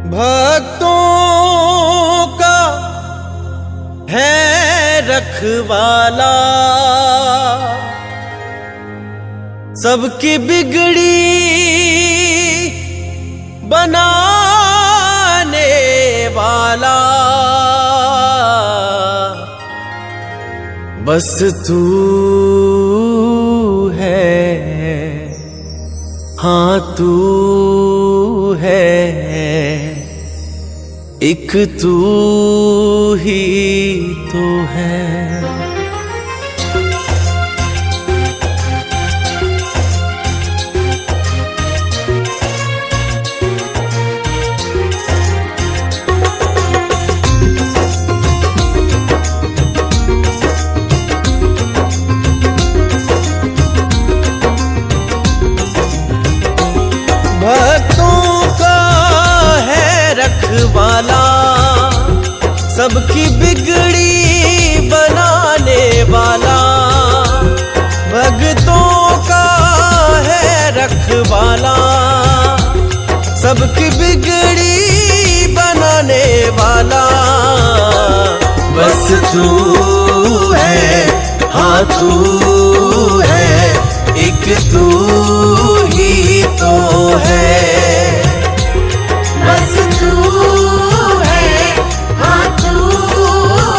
भक्तों का है रखवाला, सबकी बिगड़ी बनाने वाला। बस तू है, हाँ तू है, एक तू ही तो है। भक्तों का है रखवाला, सबकी बिगड़ी बनाने वाला। भक्तों का है रखवाला, सबकी बिगड़ी बनाने वाला। बस तू है, हाँ तू है, एक तू ही तो है। बस तू है, हाँ तू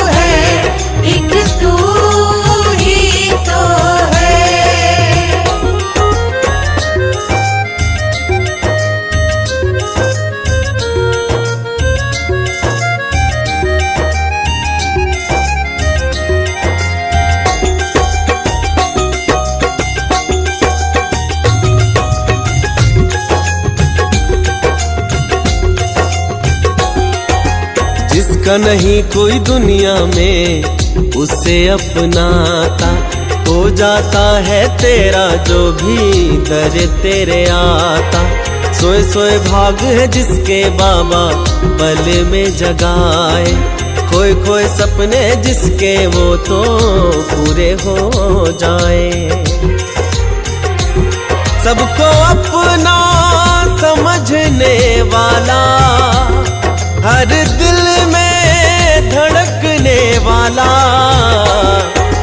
है, एक तू ही तो है। जिसका नहीं कोई दुनिया में उसे अपनाता, हो जाता है तेरा जो भी दर तेरे आता। सोए सोए भाग है जिसके बाबा पल में जगाए, खोए खोए सपने जिसके वो तो पूरे हो जाए। सबको अपना समझने वाला, हर दिल में धड़कने वाला।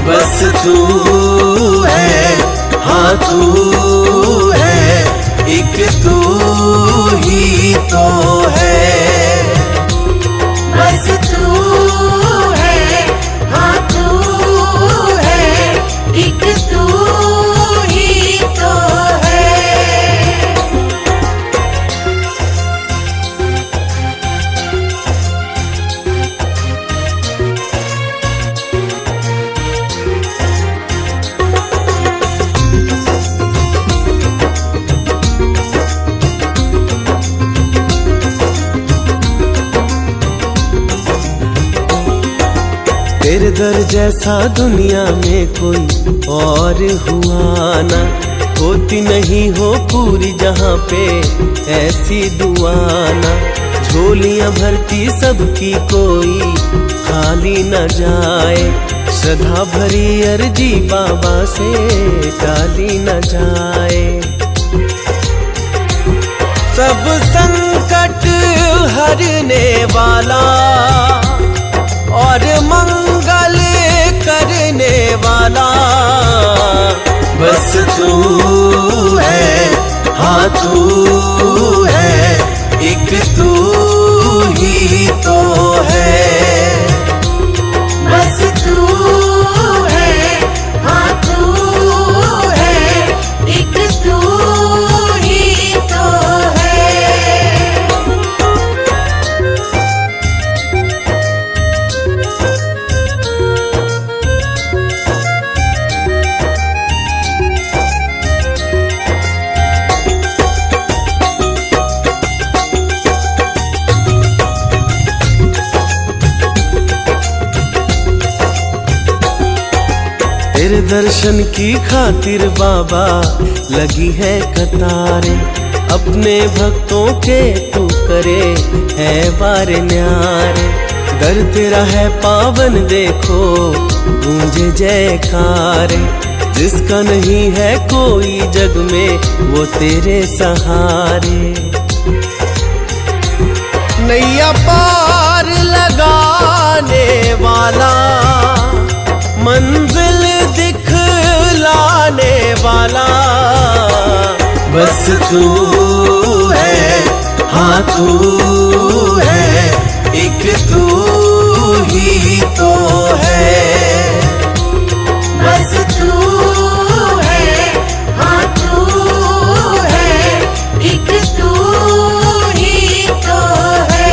बस तू है, हाँ तू है, एक तू ही तो है। बस तू है, हाँ तू है, एक तू ही तो है। तेरे दर जैसा दुनिया में कोई और हुआ ना, होती नहीं हो पूरी जहाँ पे ऐसी दुआना। झोलियाँ भरती सबकी कोई खाली न जाए, श्रद्धा भरी अर्जी बाबा से टाली न जाए। सब संकट हरने वाला और मंगल करने वाला। बस तू है, हाँ तू है, एक तू ही तो है। बस तू है, हाँ तू है, एक तू ही तो है। तेरे दर्शन की खातिर बाबा लगी है कतारें, अपने भक्तों के तू करे है बारे न्यारे। दर तेरा है पावन देखो गूंजे जयकारे, जिसका नहीं है कोई जग में वो तेरे सहारे। नैया पार लगाने वाला, मंजिल दिखलाने वाला, बस तू है, हाँ तू है, एक तू ही तो है। बस तू है, हाँ तू है, एक तू ही तो है।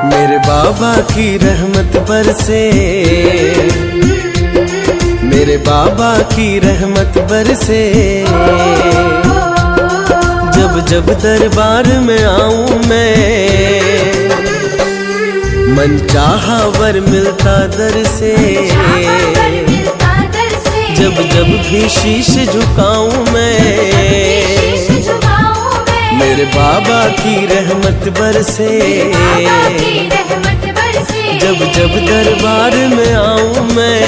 मेरे बाबा की रहमत बरसे, मेरे बाबा की रहमत बरसे, जब जब दरबार में आऊं मैं, मन चाहा वर मिलता दर से, जब जब भी शीश झुकाऊं मैं, मेरे बाबा की रहमत बरसे, जब जब दरबार में आऊं मैं।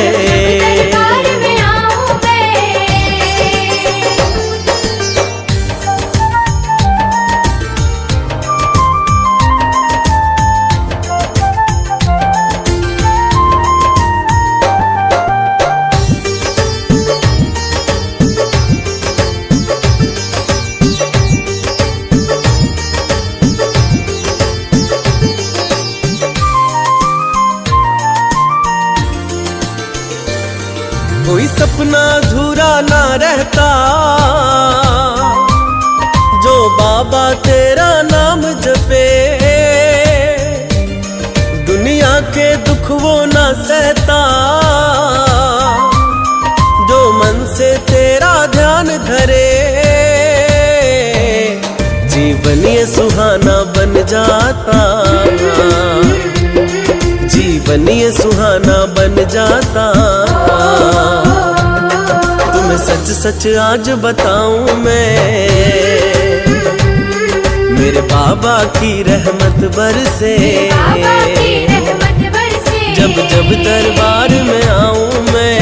कोई सपना अधूरा ना रहता, जो बाबा तेरा नाम जपे, दुनिया के दुख वो ना सहता, जो मन से तेरा ध्यान धरे, जीवन ये सुहाना बन जाता, जीवन ये सुहाना बन जाता। तुम्हें सच सच आज बताऊं मैं, मेरे बाबा की रहमत बरसे, जब जब दरबार में आऊं मैं।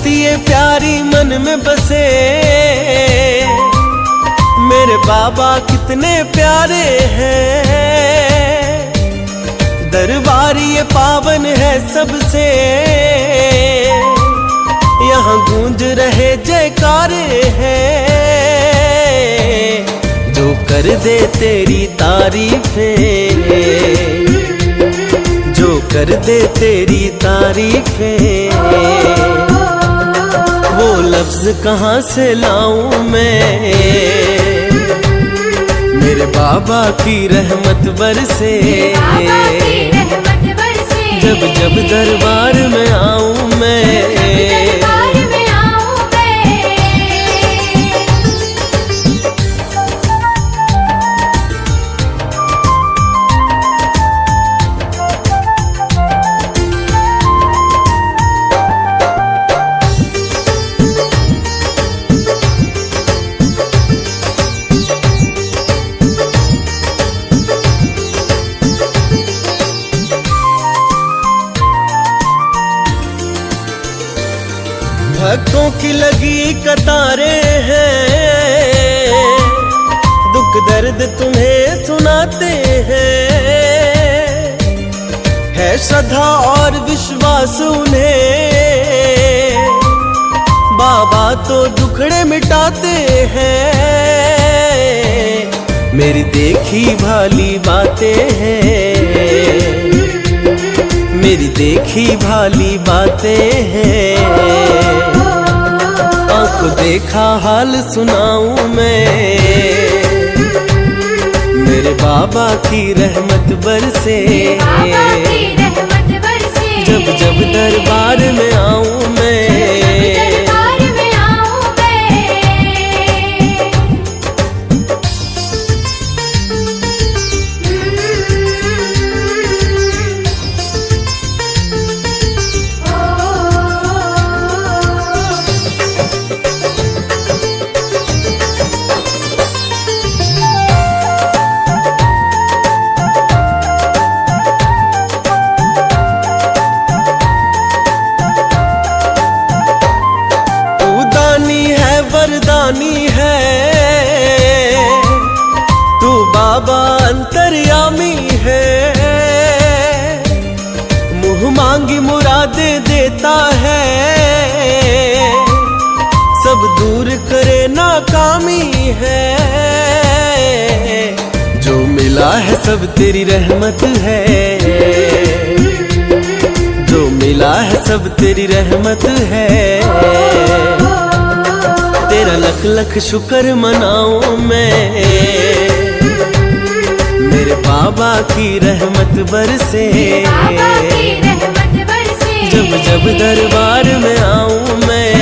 ये प्यारी मन में बसे, मेरे बाबा कितने प्यारे हैं, दरबार ये पावन है सबसे, यहाँ गूंज रहे जयकारे हैं, जो कर दे तेरी तारीफें, जो कर दे तेरी तारीफें, वो लफ्ज कहाँ से लाऊं मैं, मेरे बाबा की रहमत बरसे, जब जब दरबार में आऊं मैं। भक्तों की लगी कतारें हैं, दुख दर्द तुम्हें सुनाते हैं, है श्रद्धा और विश्वास उन्हें, बाबा तो दुखड़े मिटाते हैं, मेरी देखी भाली बातें हैं, मेरी देखी भाली बातें हैं। आंखों देखा हाल सुनाऊं मैं, मेरे बाबा की रहमत बरसे। जब जब दरबार में आऊं मैं, वरदानी है तू बाबा अंतर्यामी है। मुँह मांगी मुरादें देता है, सब दूर करे नाकामी है। जो मिला है सब तेरी रहमत है, जो मिला है सब तेरी रहमत है। तेरा लख लख शुक्र मनाऊं मैं, मेरे बाबा की रहमत बरसे। जब जब दरबार में आऊं मैं,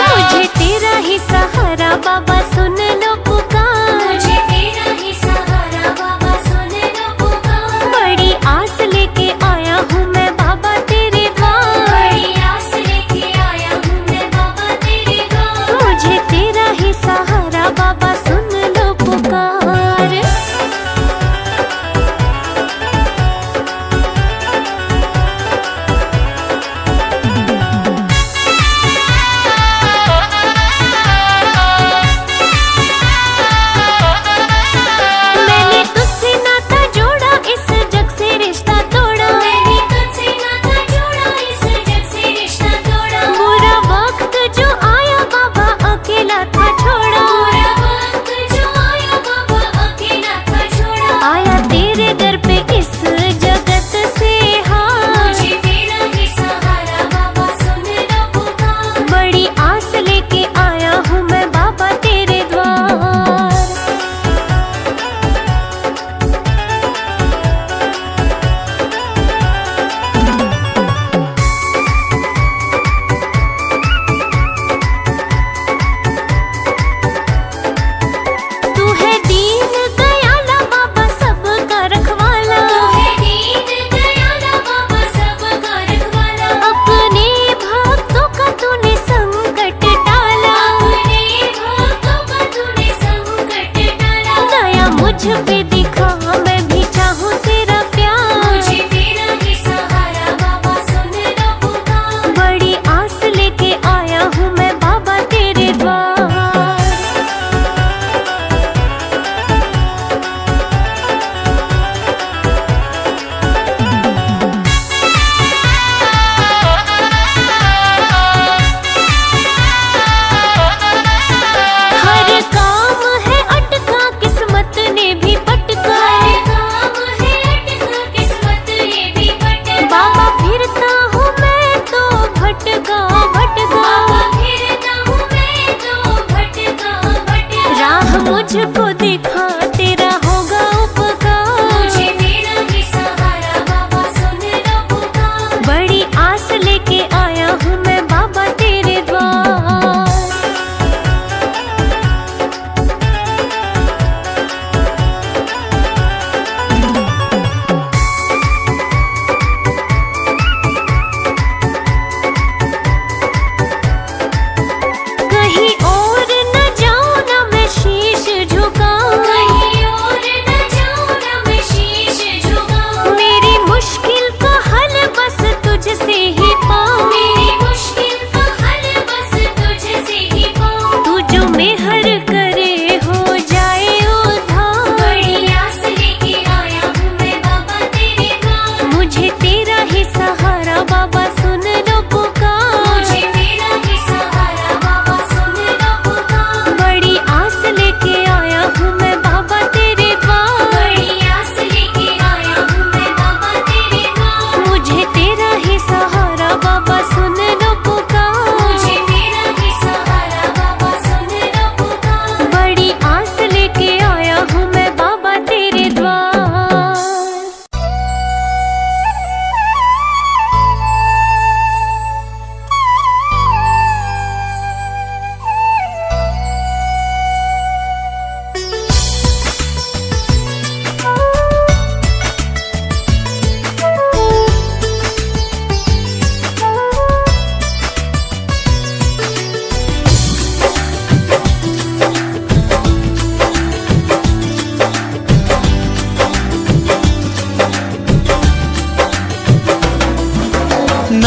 मुझे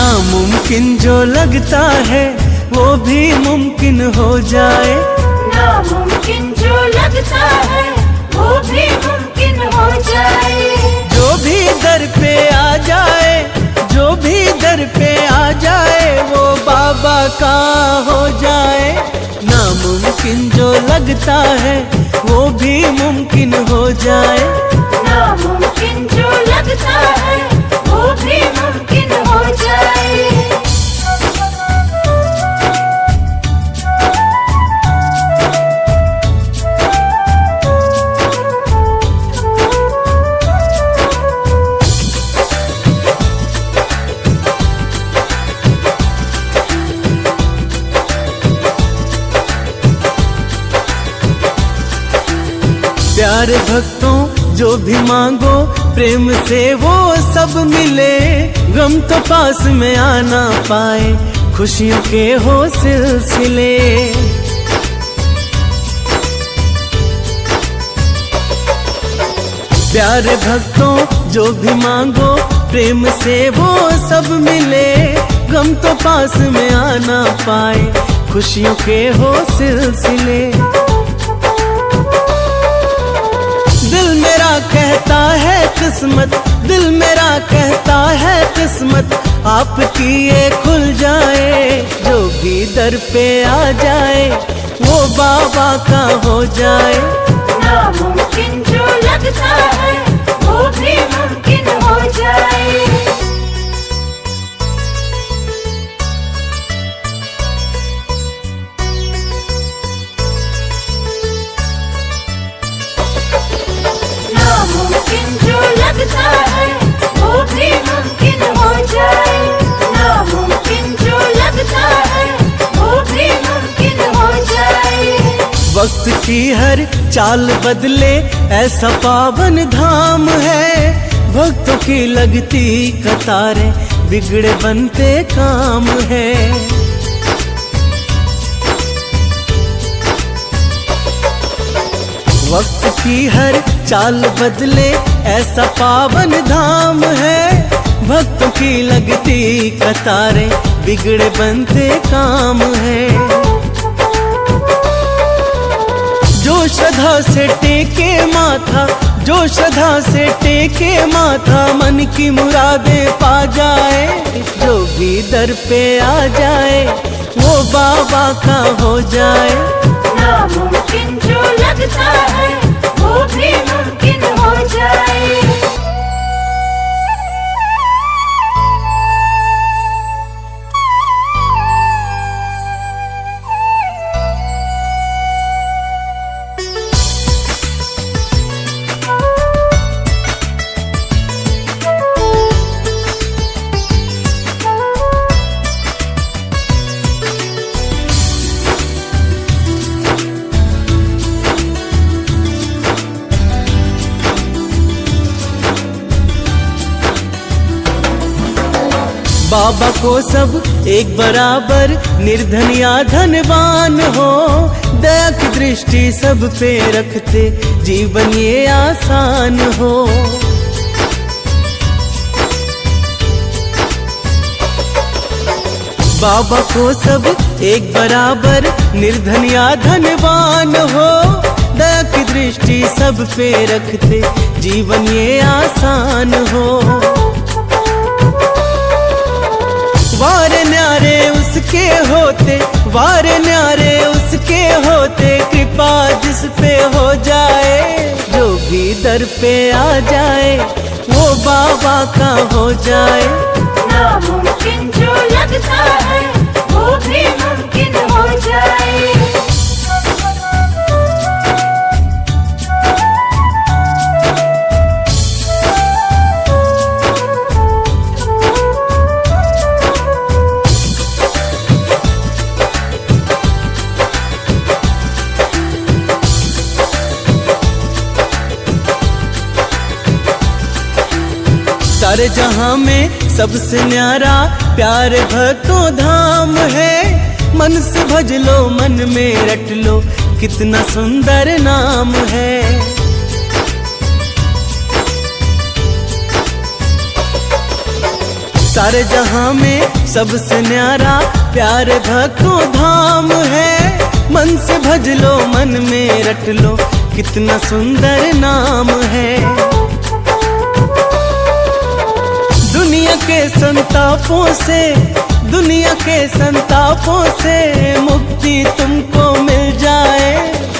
नामुमकिन जो लगता है वो भी मुमकिन हो जाए, नामुमकिन जो लगता है वो भी मुमकिन हो जाए। जो भी दर पे आ जाए, जो भी दर पे आ जाए वो बाबा का हो जाए। नामुमकिन जो लगता है वो भी मुमकिन हो जाए, नामुमकिन जो लगता है वो भी मुमकिन हो जाए। प्यारे भक्तों जो भी मांगो प्रेम से वो सब मिले। गम तो पास में आना पाए, खुशियों के हो सिलसिले। प्यारे भक्तों जो भी मांगो प्रेम से वो सब मिले। गम तो पास में आना पाए, खुशियों के हो सिलसिले। दिल मेरा कहता है किस्मत, दिल मेरा कहता है किस्मत आपकी ये खुल जाए। जो भी दर पे आ जाए वो बाबा का हो जाए। नामुमकिन जो लगता है वो भी मुमकिन हो जाए। नामुमकिन जो लगता है वो भी मुमकिन हो जाए। नामुमकिन जो लगता है वो भी मुमकिन हो जाए। वक्त की हर चाल बदले ऐसा पावन धाम है। भक्तों की लगती कतारें बिगड़े बनते काम है। वक्त की हर चाल बदले ऐसा पावन धाम है। भक्तों की लगती कतारें बिगड़े बनते काम है। जो श्रद्धा से टेके माथा, जो श्रद्धा से टेके माथा मन की मुरादें पा जाए। जो भी दर पे आ जाए वो बाबा का हो जाए। नामुमकिन जो लगता है वो भी मुमकिन हो जाए। बाबा को सब एक बराबर, निर्धन या धनवान हो। दया की दृष्टि सब पे रखते जीवन ये आसान हो। बाबा को सब एक बराबर, निर्धन या धनवान हो। दया की दृष्टि सब पे रखते जीवन ये आसान हो। वार न्यारे उसके होते, वार न्यारे उसके होते, कृपा जिस पे हो जाए। जो भी दर पे आ जाए वो बाबा का हो जाए। नामुमकिन जो लगता है वो भी मुमकिन हो जाए। सारे जहां में सबसे न्यारा प्यारे भक्तों धाम है। मन से भज लो, मन में रट लो, कितना सुंदर नाम है। सारे जहां में सबसे न्यारा प्यारे भक्तों धाम है। मन से भज लो मन में रट लो कितना सुंदर नाम है। दुनिया के संतापों से, दुनिया के संतापों से मुक्ति तुमको मिल जाए।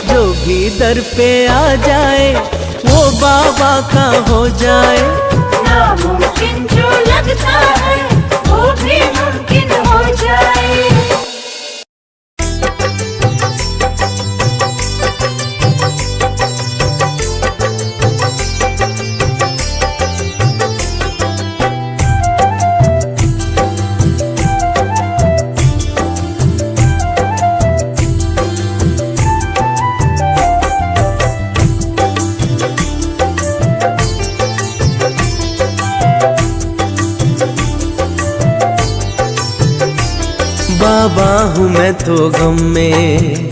जो भी दर पे आ जाए वो बाबा का हो जाए। नामुमकिन जो लगता है वो भी मुमकिन हो जाए। बाबा हूँ मैं तो गम में,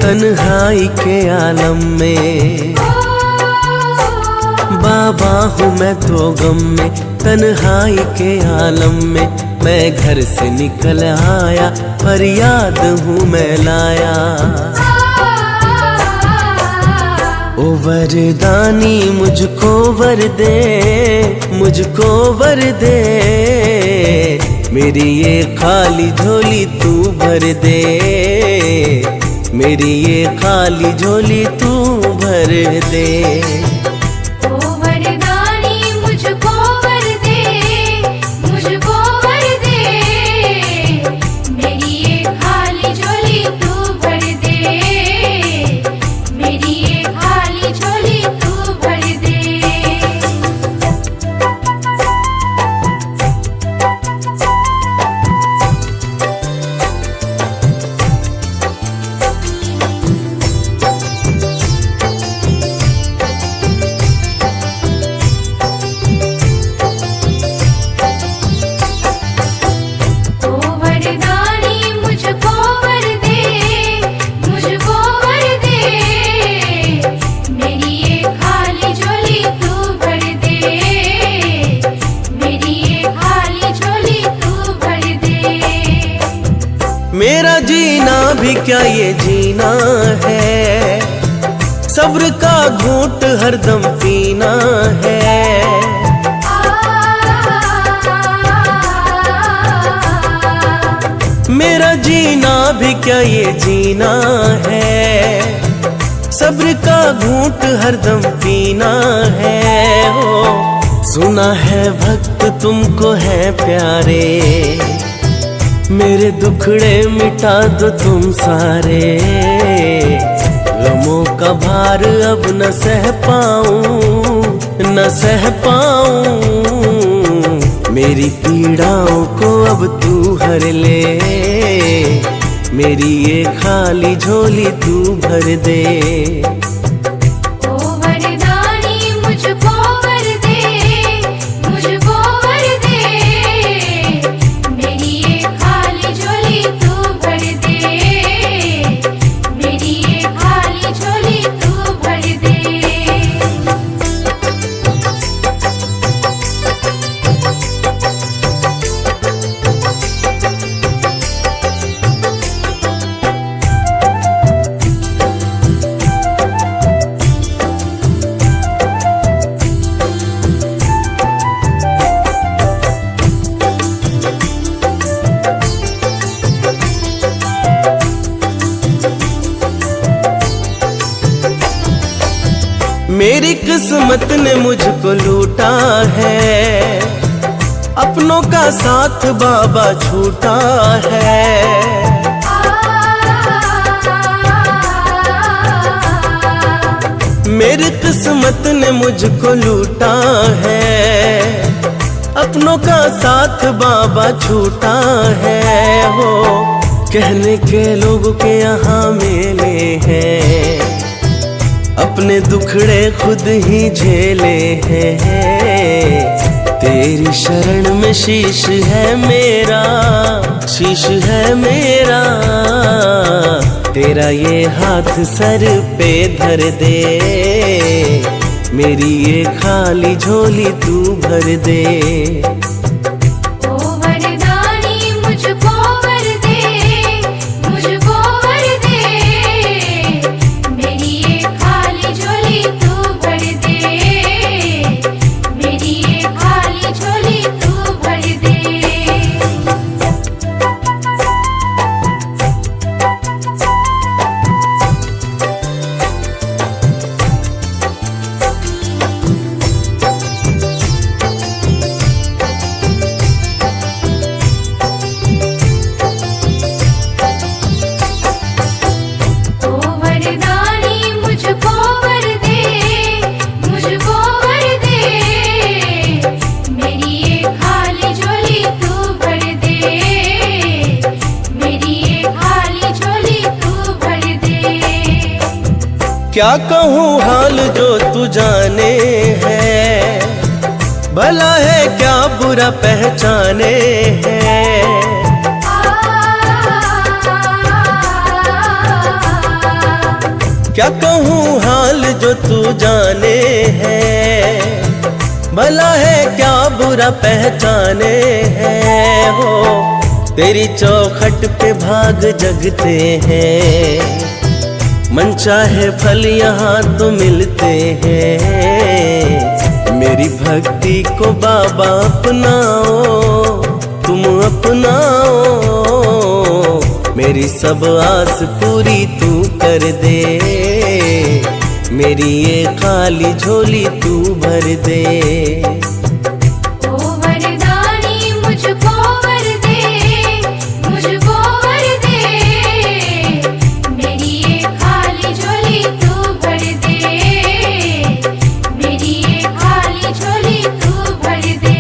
तन्हाई के आलम में। बाबा हूँ मैं तो गम में, तन्हाई के आलम में। मैं घर से निकल आया फरियाद हूँ मैं लाया। ओ वरदानी मुझको वर दे, मुझको वर दे। मेरी ये खाली झोली तू भर दे, मेरी ये खाली झोली तू भर दे। ओ वरदानी मुझको वर दे, मुझको वर दे। मेरी ये खाली झोली तू भर दे, मेरी ये खाली झोली तू भर दे। मेरा जीना भी क्या ये जीना है, सब्र का घूंट हरदम पीना है। मेरा जीना भी क्या ये जीना है, सब्र का घूंट हरदम पीना है। ओ सुना है भक्त तुमको है प्यारे, मेरे दुखड़े मिटा दो तुम सारे। गमों का भार अब न सह पाऊं, न सह पाऊं। मेरी पीड़ाओं को अब तू हर ले, मेरी ये खाली झोली तू भर दे। मेरी किस्मत ने मुझको लूटा है, अपनों का साथ बाबा छूटा है। मेरी किस्मत ने मुझको लूटा है, अपनों का साथ बाबा छूटा है। हो कहने के लोगों के यहाँ मेले हैं, अपने दुखड़े खुद ही झेले हैं। तेरी शरण में शीश है मेरा, शीश है मेरा। तेरा ये हाथ सर पे धर दे, मेरी ये खाली झोली तू भर दे। ओ वरदानी मुझको वर दे, मुझको वर दे, मेरी ये खाली झोली तू भर दे, मेरी ये खाली झोली तू भर दे। ओ वरदानी मुझको वर दे, मुझको वर दे, मेरी ये खाली झोली तू भर दे, मेरी ये खाली झोली तू भर दे। क्या कहूँ हाल जो तू जाने है, भला है क्या बुरा पहचाने है। क्या कहूँ हाल जो तू जाने है, भला है क्या बुरा पहचाने है। हो तेरी चौखट पे भाग जगते हैं, मन चाहे फल यहाँ तो मिलते हैं। मेरी भक्ति को बाबा अपनाओ, तुम अपनाओ, मेरी सब आस पूरी तू कर दे, मेरी ये खाली झोली तू भर दे। ओ वरदानी मुझको वर दे, मुझको वर दे, मेरी ये खाली झोली तू भर दे, मेरी ये खाली झोली तू भर दे।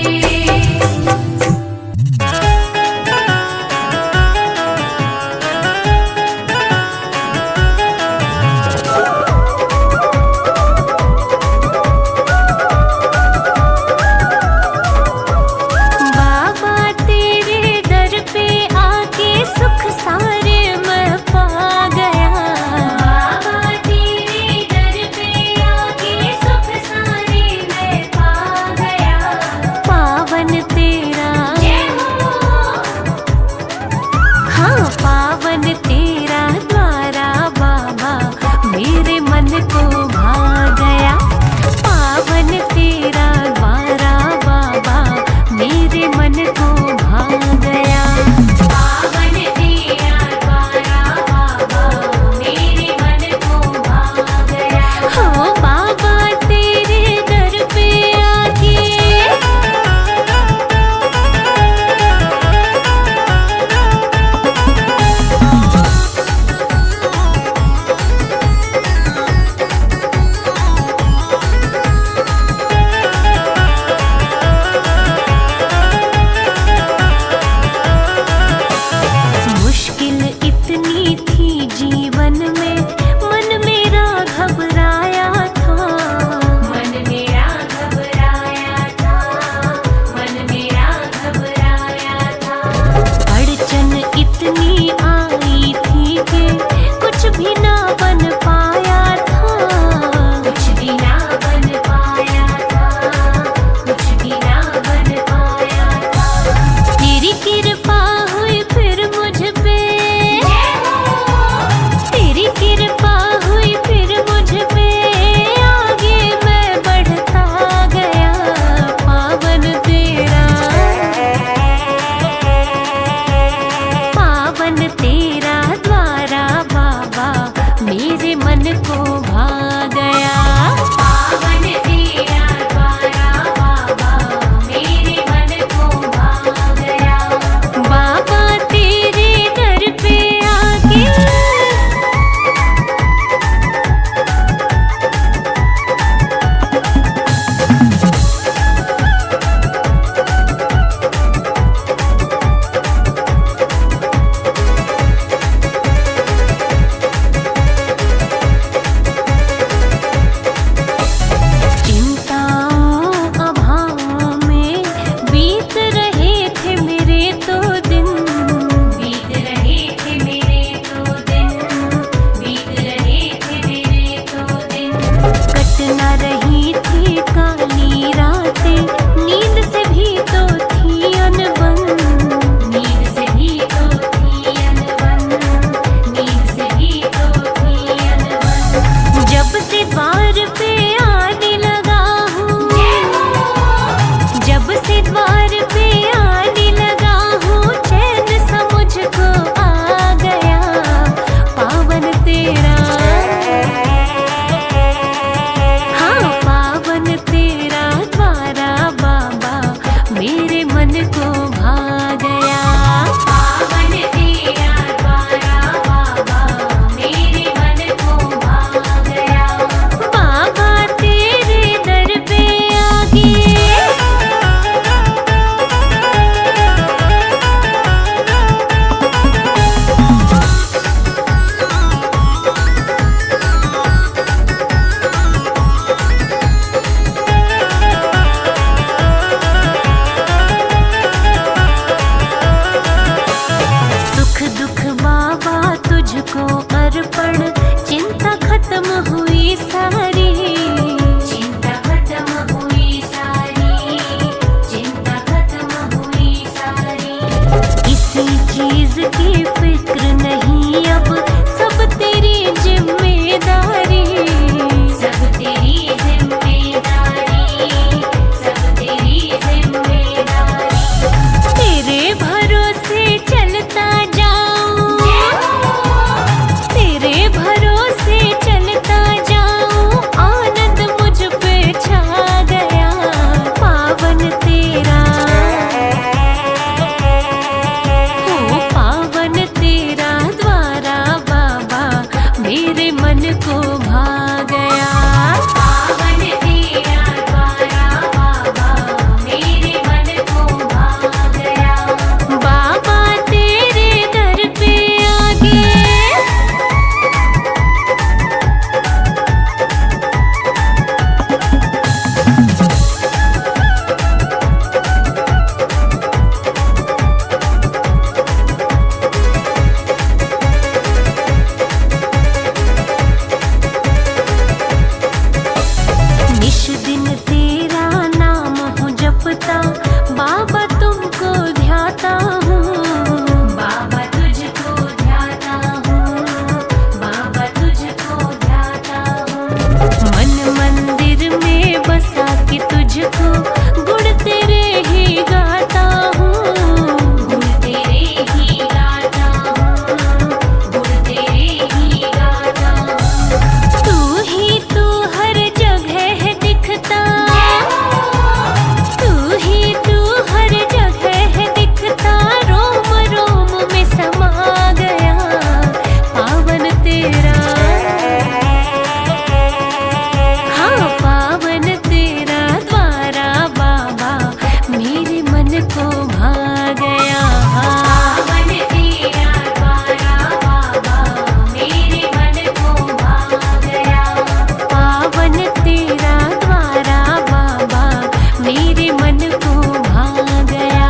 मेरे मन को भा गया।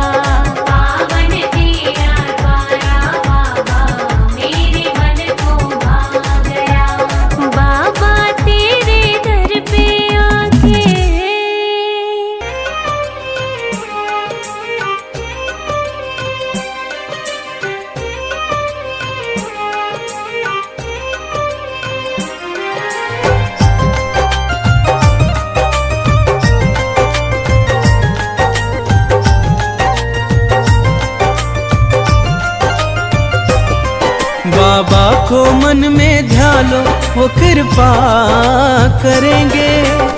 पावन तेरा द्वारा बाबा मेरे मन को भा गया। बाबा तेरे दर पे आके बाबा को मन में ध्यालो वो कृपा करेंगे।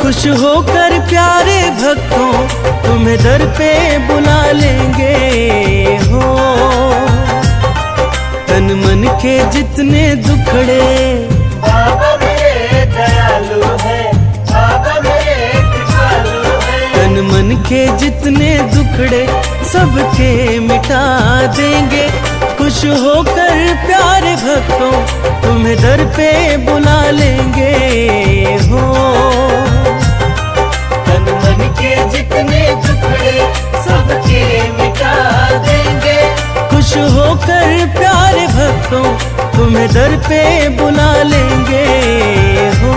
खुश होकर प्यारे भक्तों तुम्हें दर पे बुला लेंगे हो। तन मन के जितने दुखड़े बाबा मेरे दयालु है, बाबा मेरे कृपालु है। तन मन के जितने दुखड़े सबके मिटा देंगे। खुश होकर प्यारे भक्तों तुम्हें दर पे बुला लेंगे हो। तन मन के जितने दुखड़े सबके मिटा देंगे। खुश होकर प्यारे भक्तों तुम्हें दर पे बुला लेंगे हो।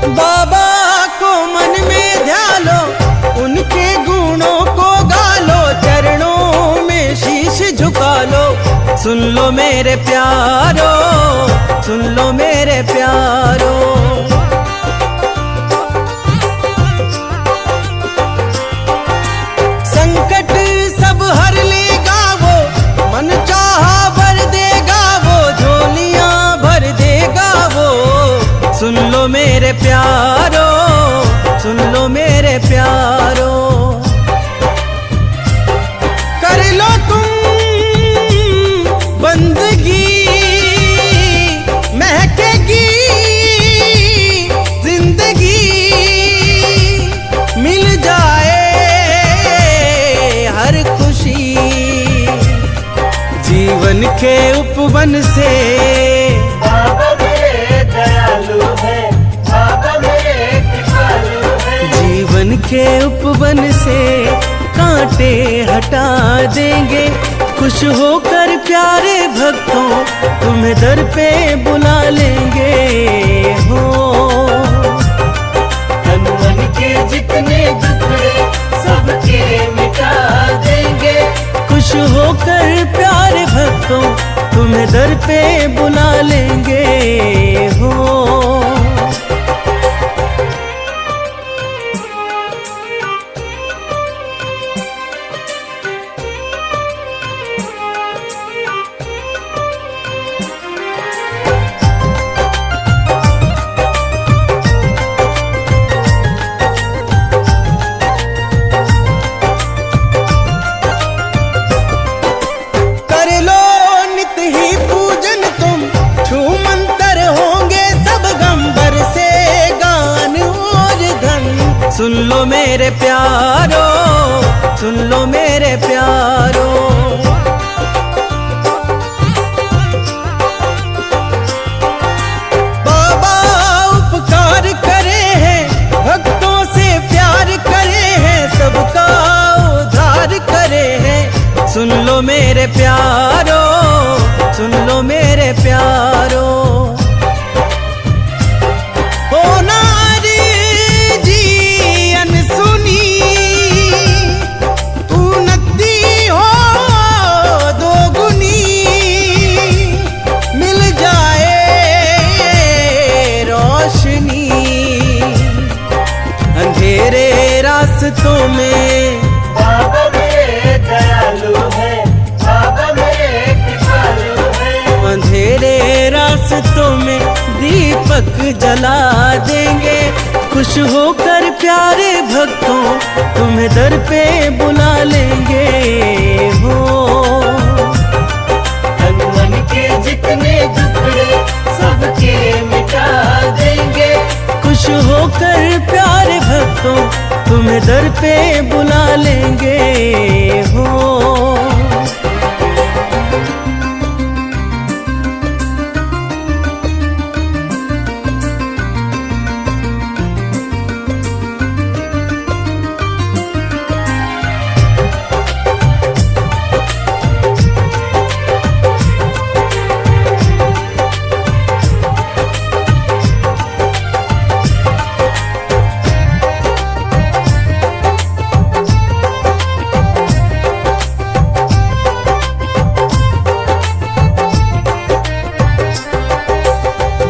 बाबा को मन में ध्यालो, उनके गुणों को गालो, चरणों में शीश झुका लो। सुन लो मेरे प्यारो, सुन लो मेरे प्यारो। संकट सब हर लेगा वो, मन चाहा भर देगा वो, झोलियां भर देगा वो। सुन लो मेरे प्यारो, सुन लो मेरे प्यारो। कर लो तुम बंदगी, महकेगी जिंदगी। मिल जाए हर खुशी, जीवन के उपवन से। बाबा मेरे दयालु है, बाबा मेरे कृपालु है। जीवन के उपवन से कांटे हटा देंगे। खुश होकर प्यारे भक्तों तुम्हें दर पे बुला लेंगे हो। तन मन के जितने दुखड़े सबके मिटा देंगे। खुश होकर प्यारे भक्तों तुम्हें दर पे बुला लेंगे हो। कर लो नित ही पूजन तुम, छू मंतर होंगे सब गंबर से गान और धन। सुन लो मेरे प्यारो, सुन लो मेरे प्यारो। बाबा उपकार करे हैं, भक्तों से प्यार करे हैं, सबका उद्धार करे हैं। सुन लो मेरे प्यारो, सुन लो मेरे प्यारो। ओ नारी जी अनसुनी, दीपक जला देंगे। खुश होकर प्यारे भक्तों तुम्हें दर पे बुला लेंगे हो। तन मन के जितने दुखड़े सबके मिटा देंगे। खुश होकर प्यारे भक्तों तुम्हें दर पे बुला लेंगे हो।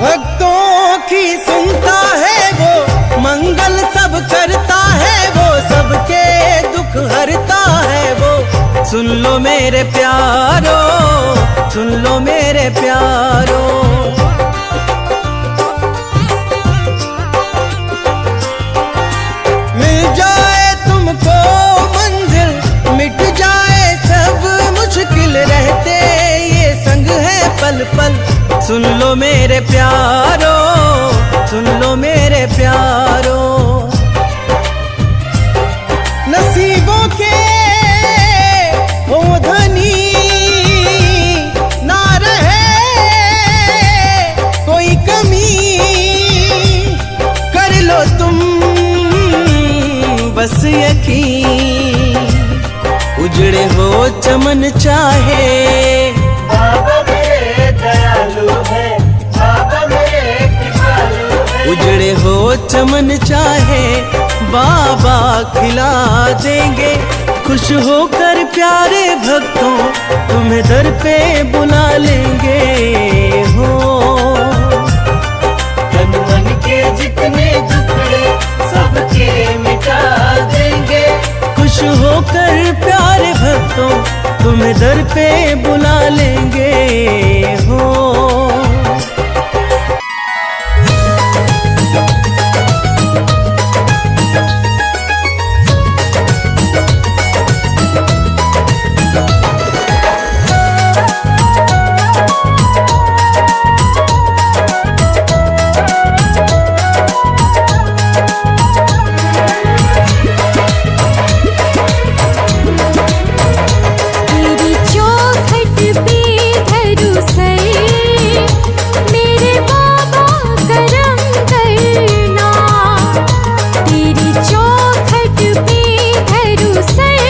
भक्तों की सुनता है वो, मंगल सब करता है वो, सबके दुख हरता है वो। सुन लो मेरे प्यारो, सुन लो मेरे प्यारो। मिल जाए तुमको मंजिल, मिट जाए सब मुश्किल, रहते ये संग है पल पल। सुन लो मेरे प्यारो, सुन लो मेरे प्यारो। नसीबों के वो धनी ना रहे कोई कमी, कर लो तुम बस यकीन। उजड़े हो चमन चाहे बाबा मेरे दयालु है, बाबा मेरे कृपालु है। उजड़े हो चमन चाहे बाबा खिला देंगे। खुश होकर प्यारे भक्तों तुम्हें दर पे बुला लेंगे हो। तन मन के जितने दुखड़े सबके मिटा देंगे। खुश होकर प्यारे भक्तों तुम्हें दर पे बुला लेंगे हो। तेरी चौखट पे धरू सर, मेरे बाबा करम करना। तेरी चौखट पे धरू सर,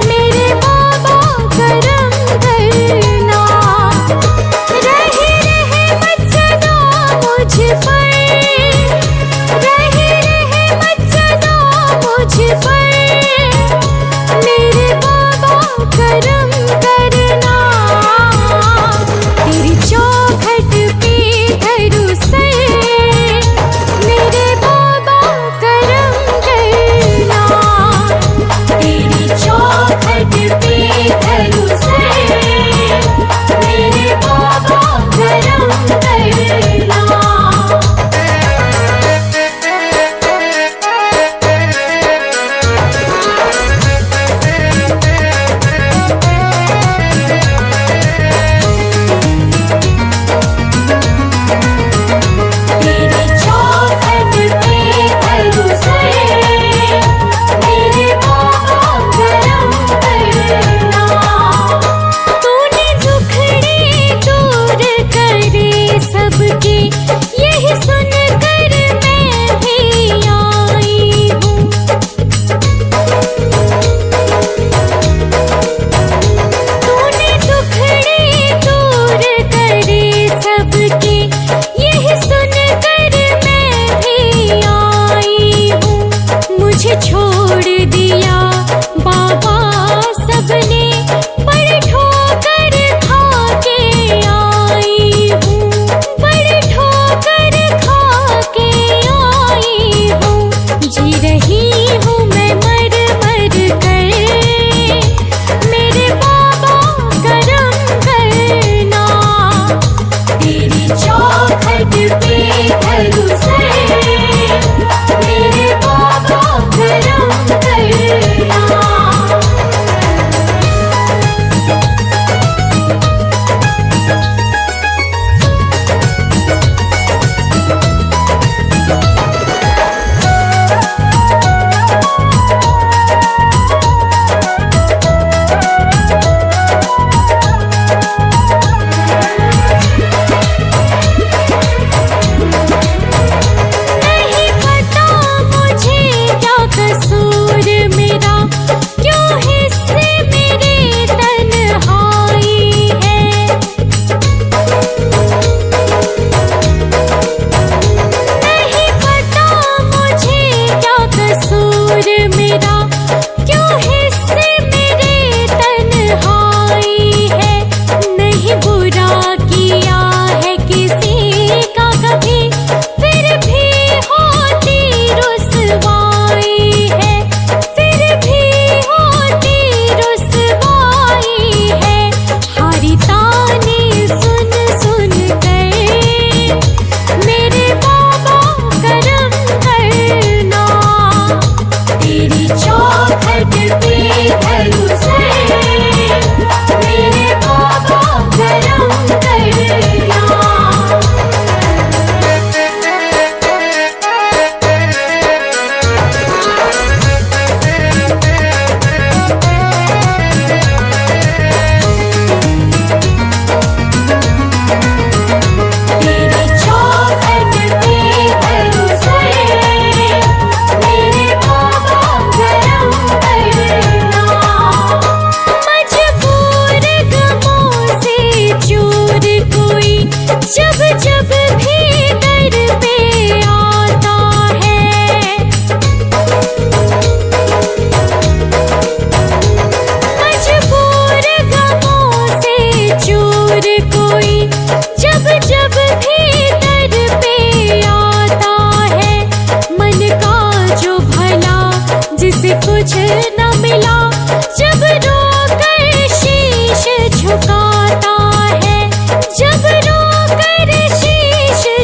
मेरे बाबा करम करना। रहे रहमत सदा मुझ पर, रहे रहमत सदा मुझ पर। मेरे बाबा करम करना। तेरी चौखट पे धरू सर, मेरे बाबा करम करना। तेरी चौखट पे धरू सर, मेरे बाबा करम करना।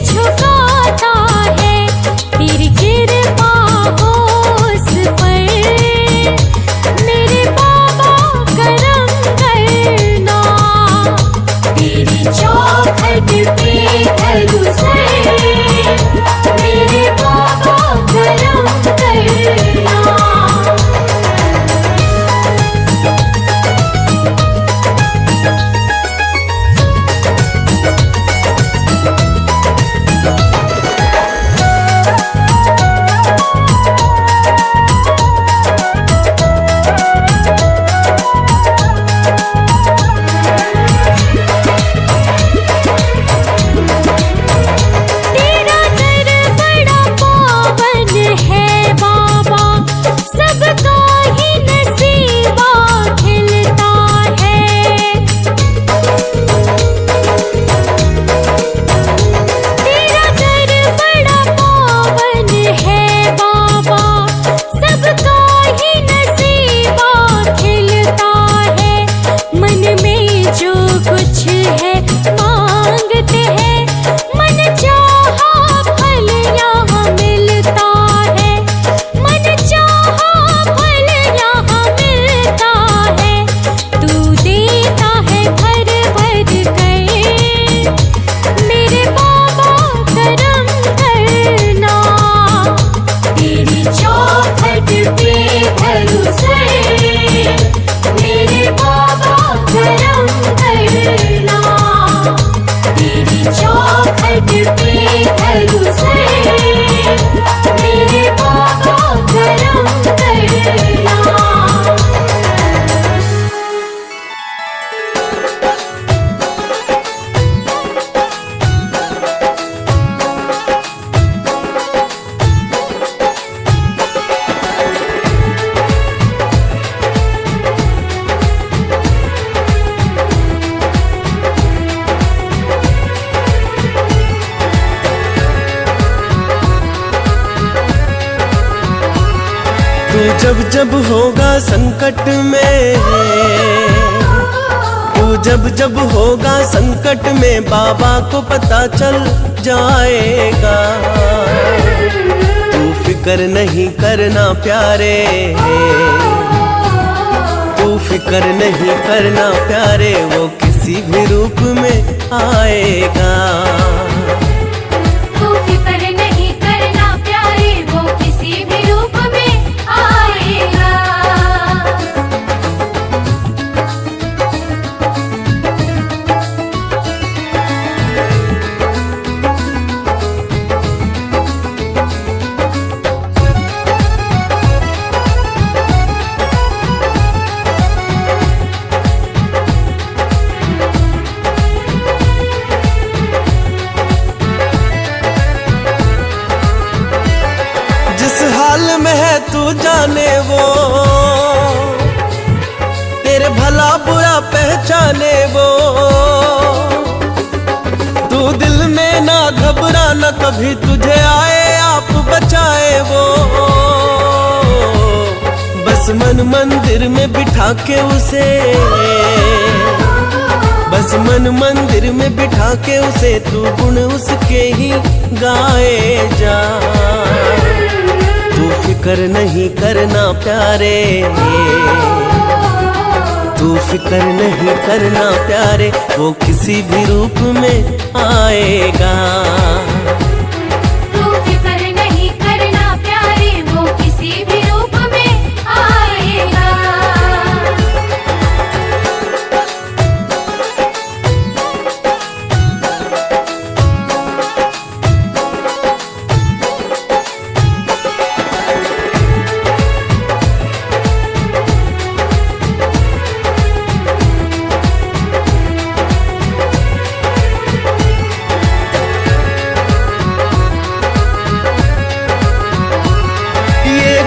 झुकाता है, तेरी कृपा हो उस पर। मेरे बाबा करम करना, तेरी चौखट पे धरूं सर। मेरे बाबा करम करना। तेरा दर बड़ा पावन है बाबा, सबका ही नसीबा खिलता है। तेरा दर बड़ा पावन है बाबा, सबका ही नसीबा खिलता है। मन में जो कुछ है मांगते हैं, मन चाहा फल यहाँ मिलता है। मन चाहा फल यहाँ मिलता है। तू देता है भर भर कर, मेरे बाबा करम करना। तेरी चौखट पे धरूं सर। मेरे बाबा करम करना। तेरी चौखट पे धरूं सर। मेरे बाबा करम करना। तू जब जब होगा संकट में, तू जब जब होगा संकट में, बाबा को पता चल जाएगा। तू फिक्र नहीं करना प्यारे, तू फिक्र नहीं करना प्यारे, वो किसी भी रूप में आएगा। तू फिक्र नहीं करना प्यारे, वो किसी भी रूप में आएगा। जिस हाल में है तू जाने वो, तेरे भला बुरा पहचाने वो। तू दिल में ना घबराना कभी, तुझे आए आप बचाए वो। बस मन मंदिर में बिठा के उसे, बस मन मंदिर में बिठा के उसे, तू गुण उसके ही गाए जा। तू फिक्र नहीं करना प्यारे, तू फिक्र नहीं करना प्यारे, वो किसी भी रूप में आएगा। तू फिक्र नहीं करना प्यारे, वो किसी भी रूप में आएगा।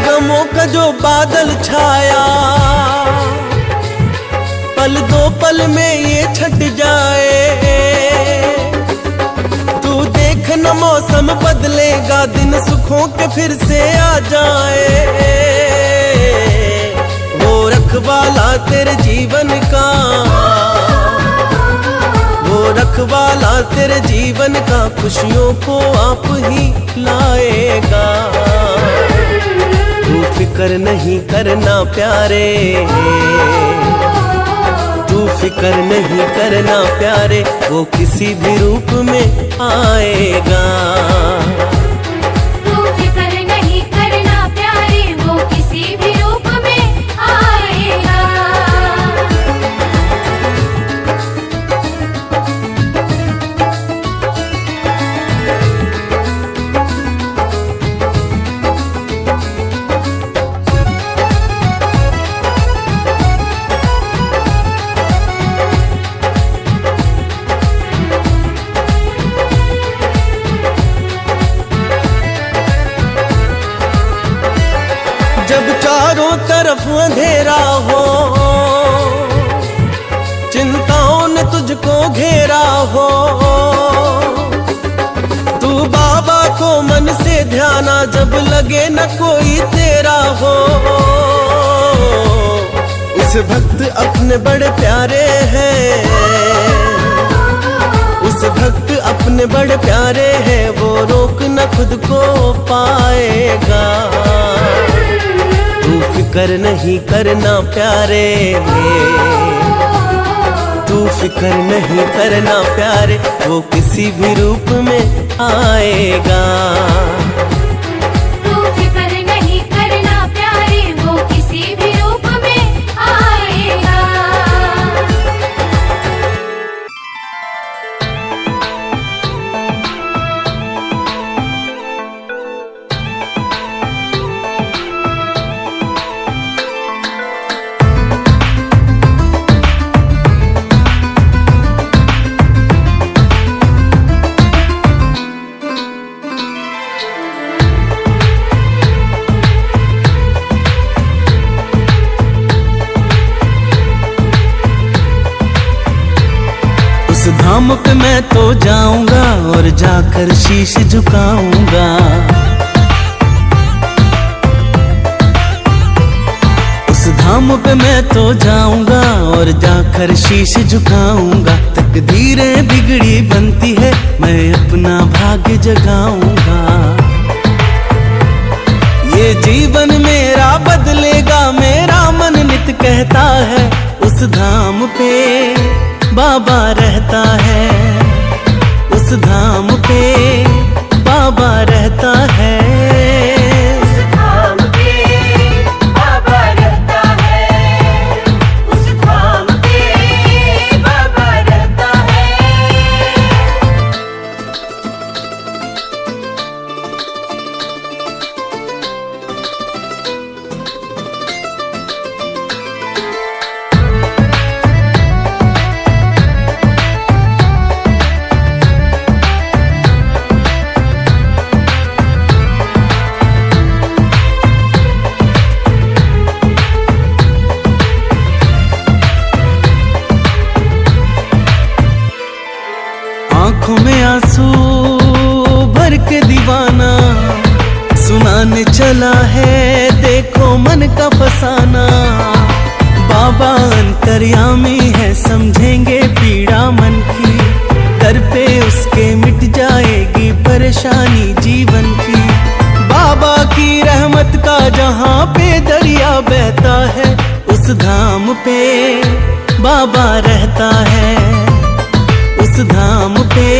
गमों का जो बादल छाया, पल दो पल में ये छट जाए। तू देख न मौसम बदलेगा, दिन सुखों के फिर से आ जाए। वो रखवाला तेरे जीवन का, वो वो रखवाला तेरे जीवन का खुशियों को आप ही लाएगा। तू फिक्र नहीं करना प्यारे, तू फिक्र नहीं करना प्यारे, वो किसी भी रूप में आएगा। तू फिक्र नहीं करना प्यारे, वो किसी भी रूप में आएगा। जब चारों तरफ अंधेरा हो, चिंताओं ने तुझको घेरा हो, तू बाबा को मन से ध्याना, जब लगे न कोई तेरा हो। उस भक्त अपने बड़े प्यारे हैं, उस भक्त अपने बड़े प्यारे हैं, वो रोक न खुद को पाएगा। तू फिक्र नहीं करना प्यारे, तू फिक्र नहीं करना प्यारे, वो किसी भी रूप में आएगा। तू फिक्र नहीं करना प्यारे, वो किसी भी रूप में आएगा। उस धाम पे मैं तो जाऊंगा और जाकर शीश झुकाऊंगा। उस धाम पे मैं तो जाऊंगा और जाकर शीश झुकाऊंगा। तकदीरें बिगड़ी बनती है, मैं अपना भाग्य जगाऊंगा। ये जीवन मेरा बदलेगा, मेरा मन नित कहता है। उस धाम पे बाबा रहता है, उस धाम पे बाबा रहता है। उस धाम पे बाबा रहता है, उस धाम पे बाबा रहता है। आंखों में आंसू भर के दीवाना सुनाने चला है, देखो मन का फसाना। बाबा अंतर्यामी है, समझेंगे पीड़ा मन की। दर पे उसके मिट जाएगी परेशानी जीवन की। बाबा की रहमत का जहाँ पे दरिया बहता है, उस धाम पे बाबा रहता है, उस धाम पे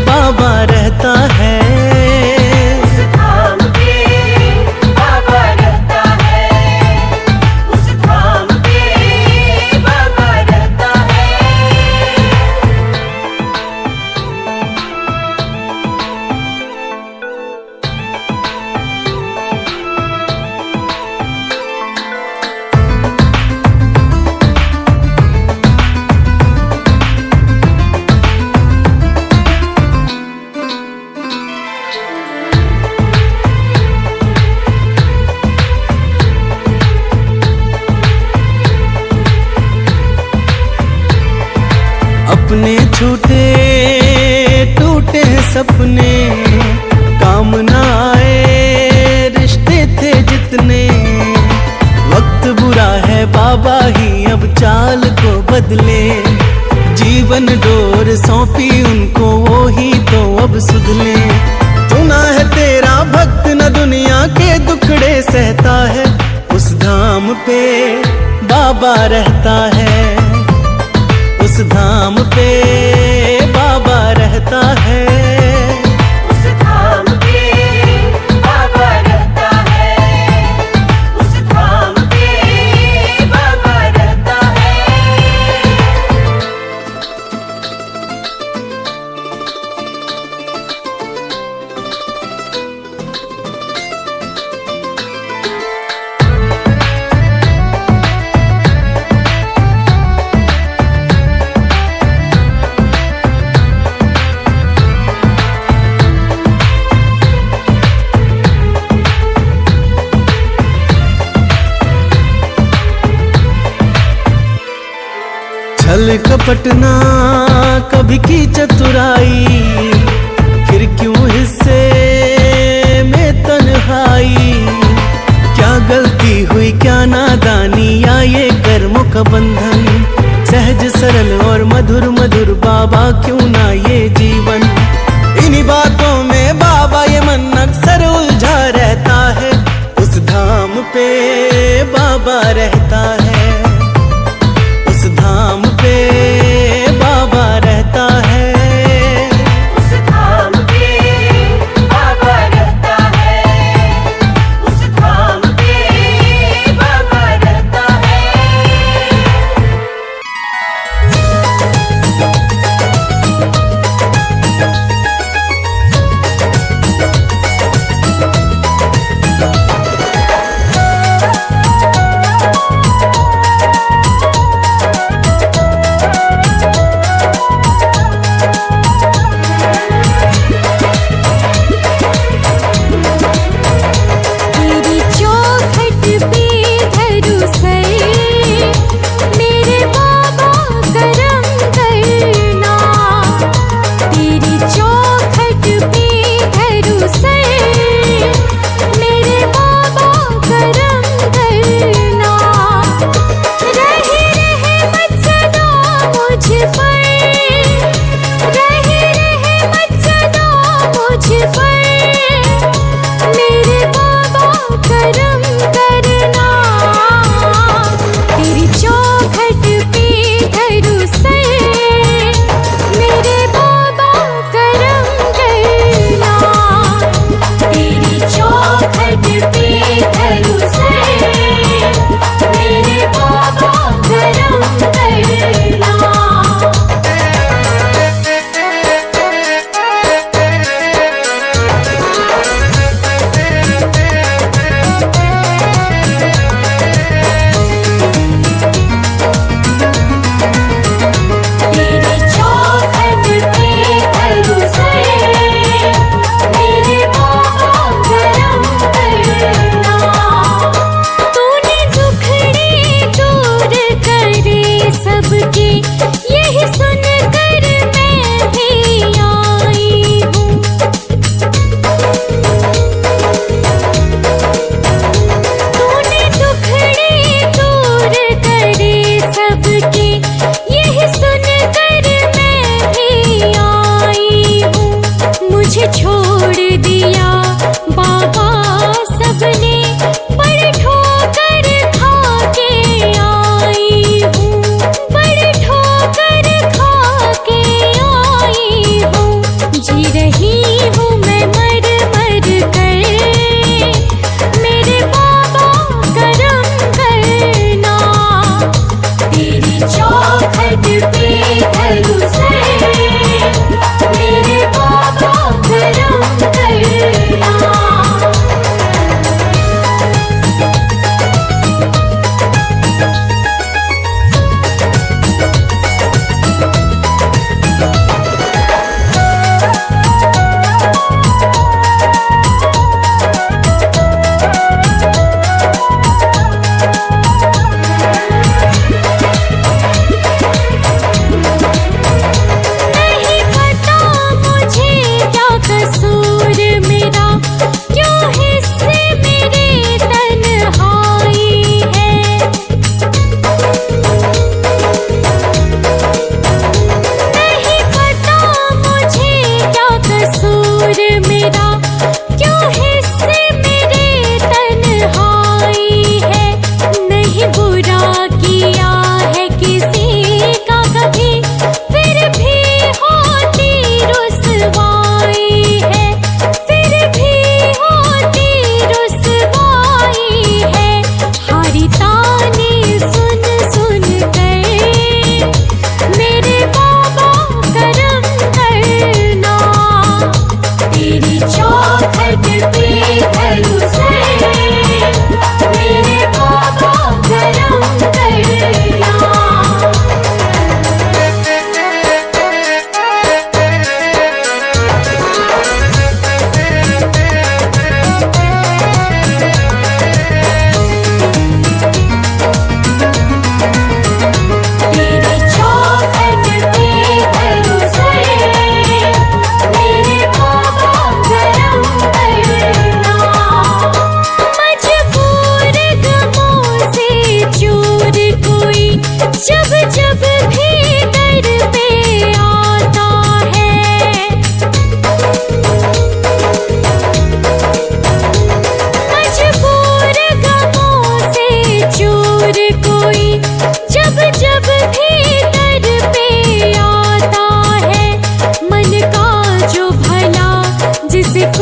बाबा रहता है। उस धाम पे बाबा रहता है, उस धाम पे बाबा रहता है। अपने छूटे टूटे सपने काम ना आए, रिश्ते थे जितने। वक्त बुरा है, बाबा ही अब चाल को बदले। जीवन डोर सौंपी उनको वो ही तो अब सुध ले। चुना है तेरा भक्त न दुनिया के दुखड़े सहता है, उस धाम पे बाबा रहता है, उस धाम पे बाबा रहता है। उस धाम पे बाबा रहता है, उस धाम पे बाबा रहता है। छल कपट ना कभी की चतुराई, फिर क्यों हिस्से में तन्हाई। क्या गलती हुई क्या नादानी या ये कर्मों का बंधन, सहज सरल और मधुर मधुर बाबा क्यों ना ये जीवन। इन्हीं बातों में बाबा ये मन अक्सर उलझा रहता है, उस धाम पे बाबा रहता है, उस धाम पे बाबा रहता है। उस धाम पे बाबा रहता है, उस धाम पे बाबा रहता है।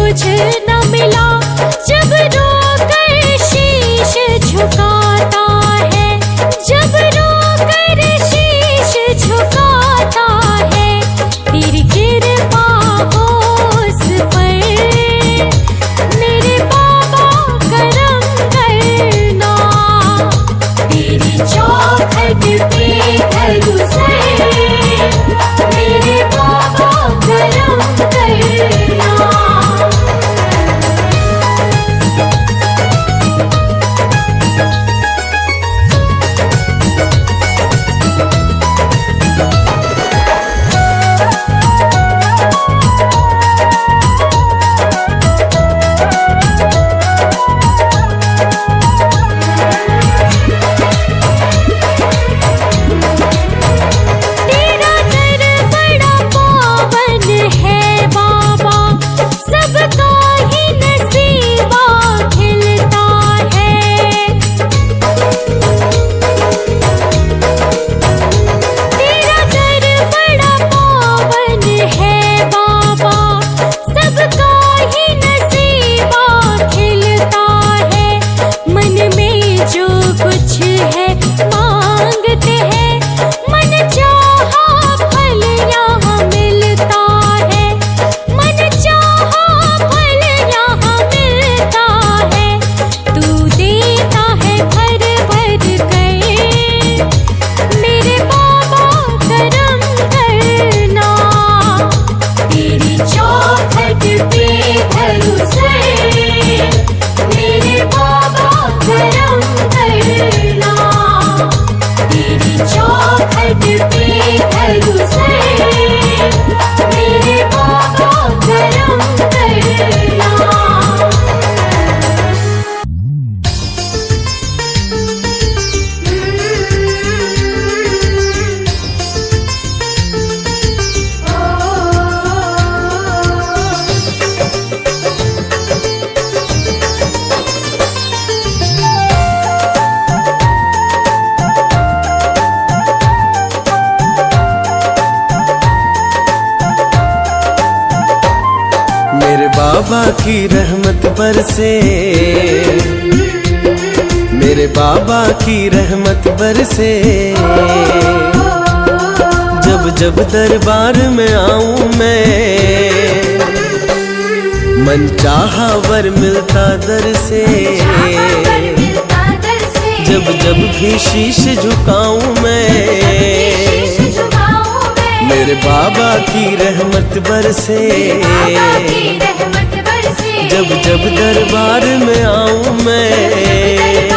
कुछ न मिला, जब रोकर शीश झुकाता है, जब रोकर शीश झुकाता है, तेरी कृपा हो उस पर मेरे बाबा करम करना, तेरी चौखट पे धरूं सर मेरे बाबा करम करना। तेरा दर बड़ा पावन है बाबा, सबका ही नसीबा खिलता है, तेरा दर बड़ा पावन है बाबा, सबका ही नसीबा खिलता है, मन में जो कुछ है मांगते हैं, मन चाहा फल यहाँ मिलता है, मन चाहा फल यहाँ मिलता है, तू देता है भर भर कर मेरे बाबा करम करना, तेरी चौखट पे धरूं सर मेरे बाबा करम करना, तेरी चौखट पे धरूं सर मेरे बाबा करम करना। मेरे बाबा की रहमत बरसे, मेरे बाबा की रहमत बरसे, जब जब दरबार में आऊं मैं, मन चाहा वर मिलता दर से, जब जब भी शीश झुकाऊं मैं, मेरे बाबा की रहमत बरसे, जब जब दरबार में आऊं मैं,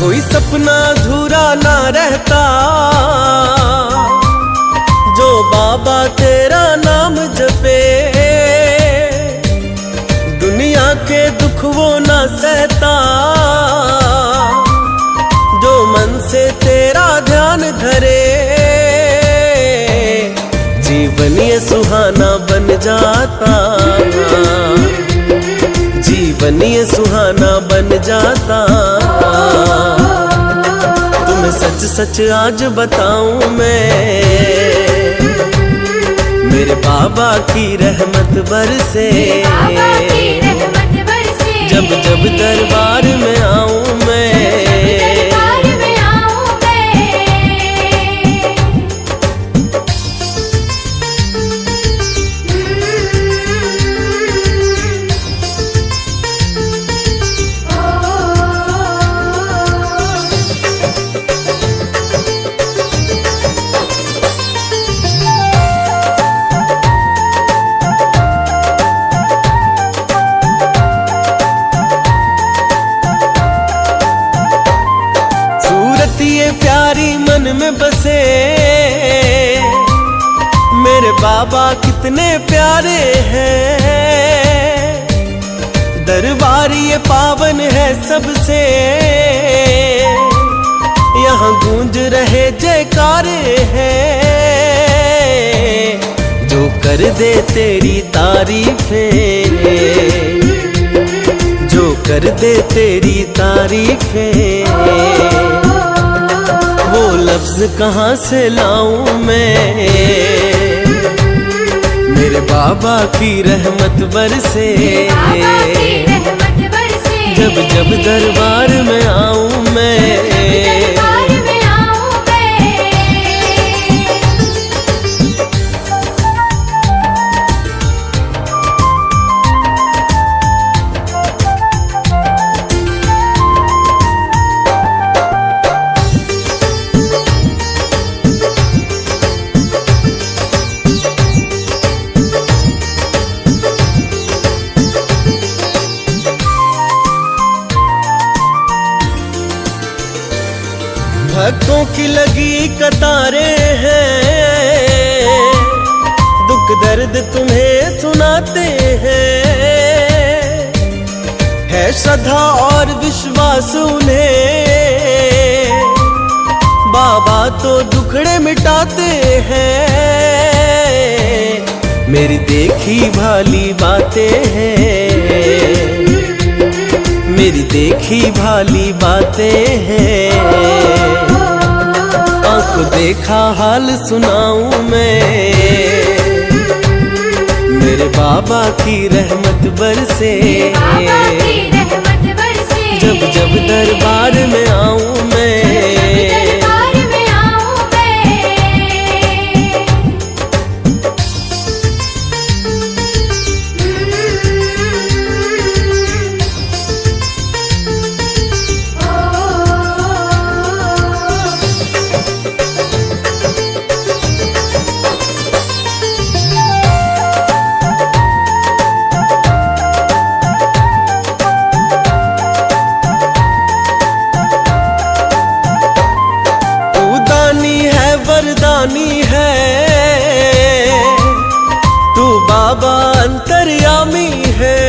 कोई सपना अधूरा ना रहता, जो बाबा तेरा नाम जपे, दुनिया के दुख वो ना सहता, जो मन से तेरा ध्यान धरे, जीवन ये सुहाना बन जाता, जीवन ये सुहाना बन जाता, तुम्हें सच सच आज बताऊं मैं, मेरे बाबा की रहमत बरसे, जब जब दरबार में आऊं मैं, में बसे मेरे बाबा कितने प्यारे हैं, दरबार ये पावन है सबसे, यहाँ गूंज रहे जयकारे हैं। जो कर दे तेरी तारीफें, जो कर दे तेरी तारीफें, वो लफ्ज कहाँ से लाऊं मैं। मेरे बाबा की रहमत बरसे, बाबा की रहमत बरसे। जब जब दरबार में आऊं मैं। दरबार में आऊं मैं। भक्तों की लगी कतारें हैं, दुख दर्द तुम्हें सुनाते हैं। है श्रद्धा और विश्वास उन्हें, बाबा तो दुखड़े मिटाते हैं। मेरी देखी भाली बातें हैं, मेरी देखी भाली बातें हैं। आंखों देखा हाल सुनाऊं मैं। मेरे बाबा की रहमत बरसे, बाबा की रहमत बरसे। जब जब दरबार में आऊं मैं। दरबार में आऊं मैं। वरदानी है तू बाबा, अंतर्यामी है।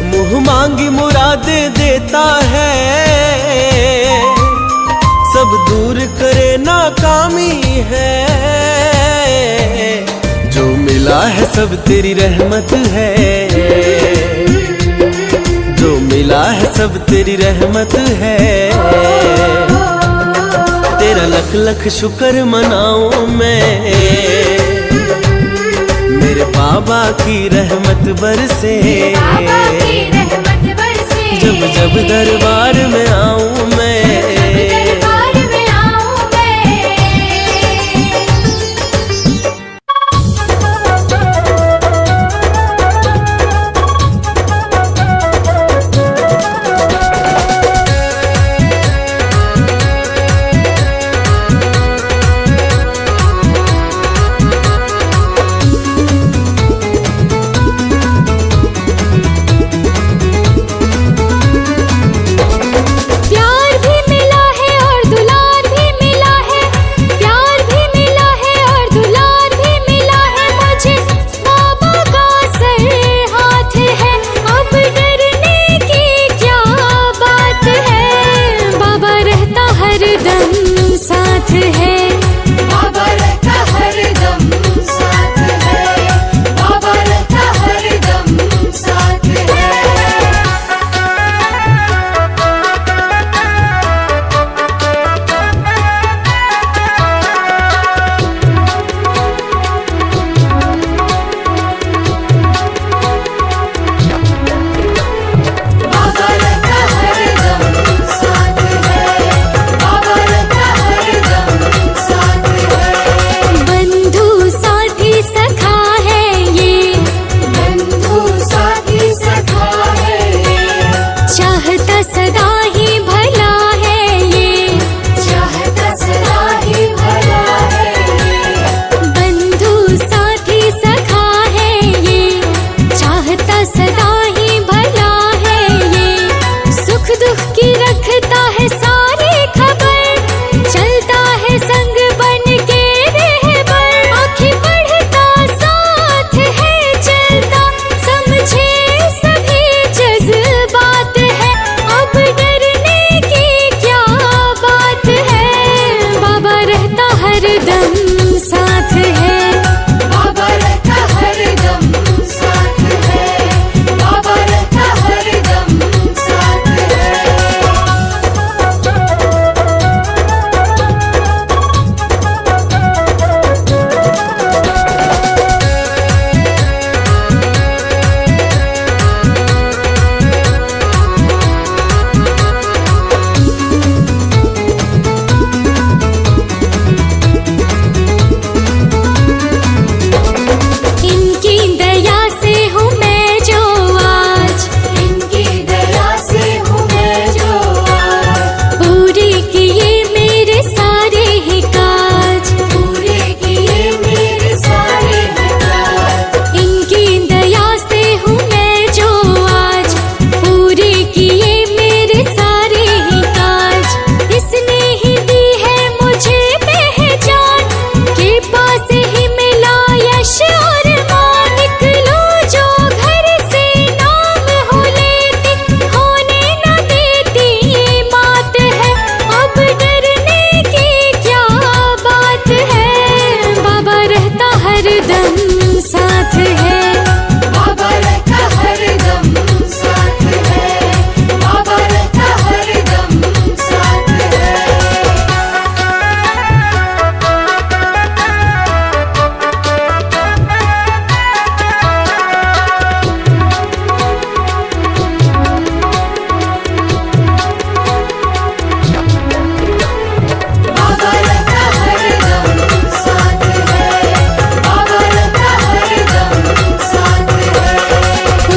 मुँह मांगी मुरादें देता है, सब दूर करे नाकामी है। जो मिला है सब तेरी रहमत है, जो मिला है सब तेरी रहमत है। तेरा लख लख शुक्र मनाऊं मैं। मेरे बाबा की रहमत बरसे, बाबा की रहमत बरसे। जब जब दरबार में आऊं मैं। दरबार में आऊं मैं। प्यार भी मिला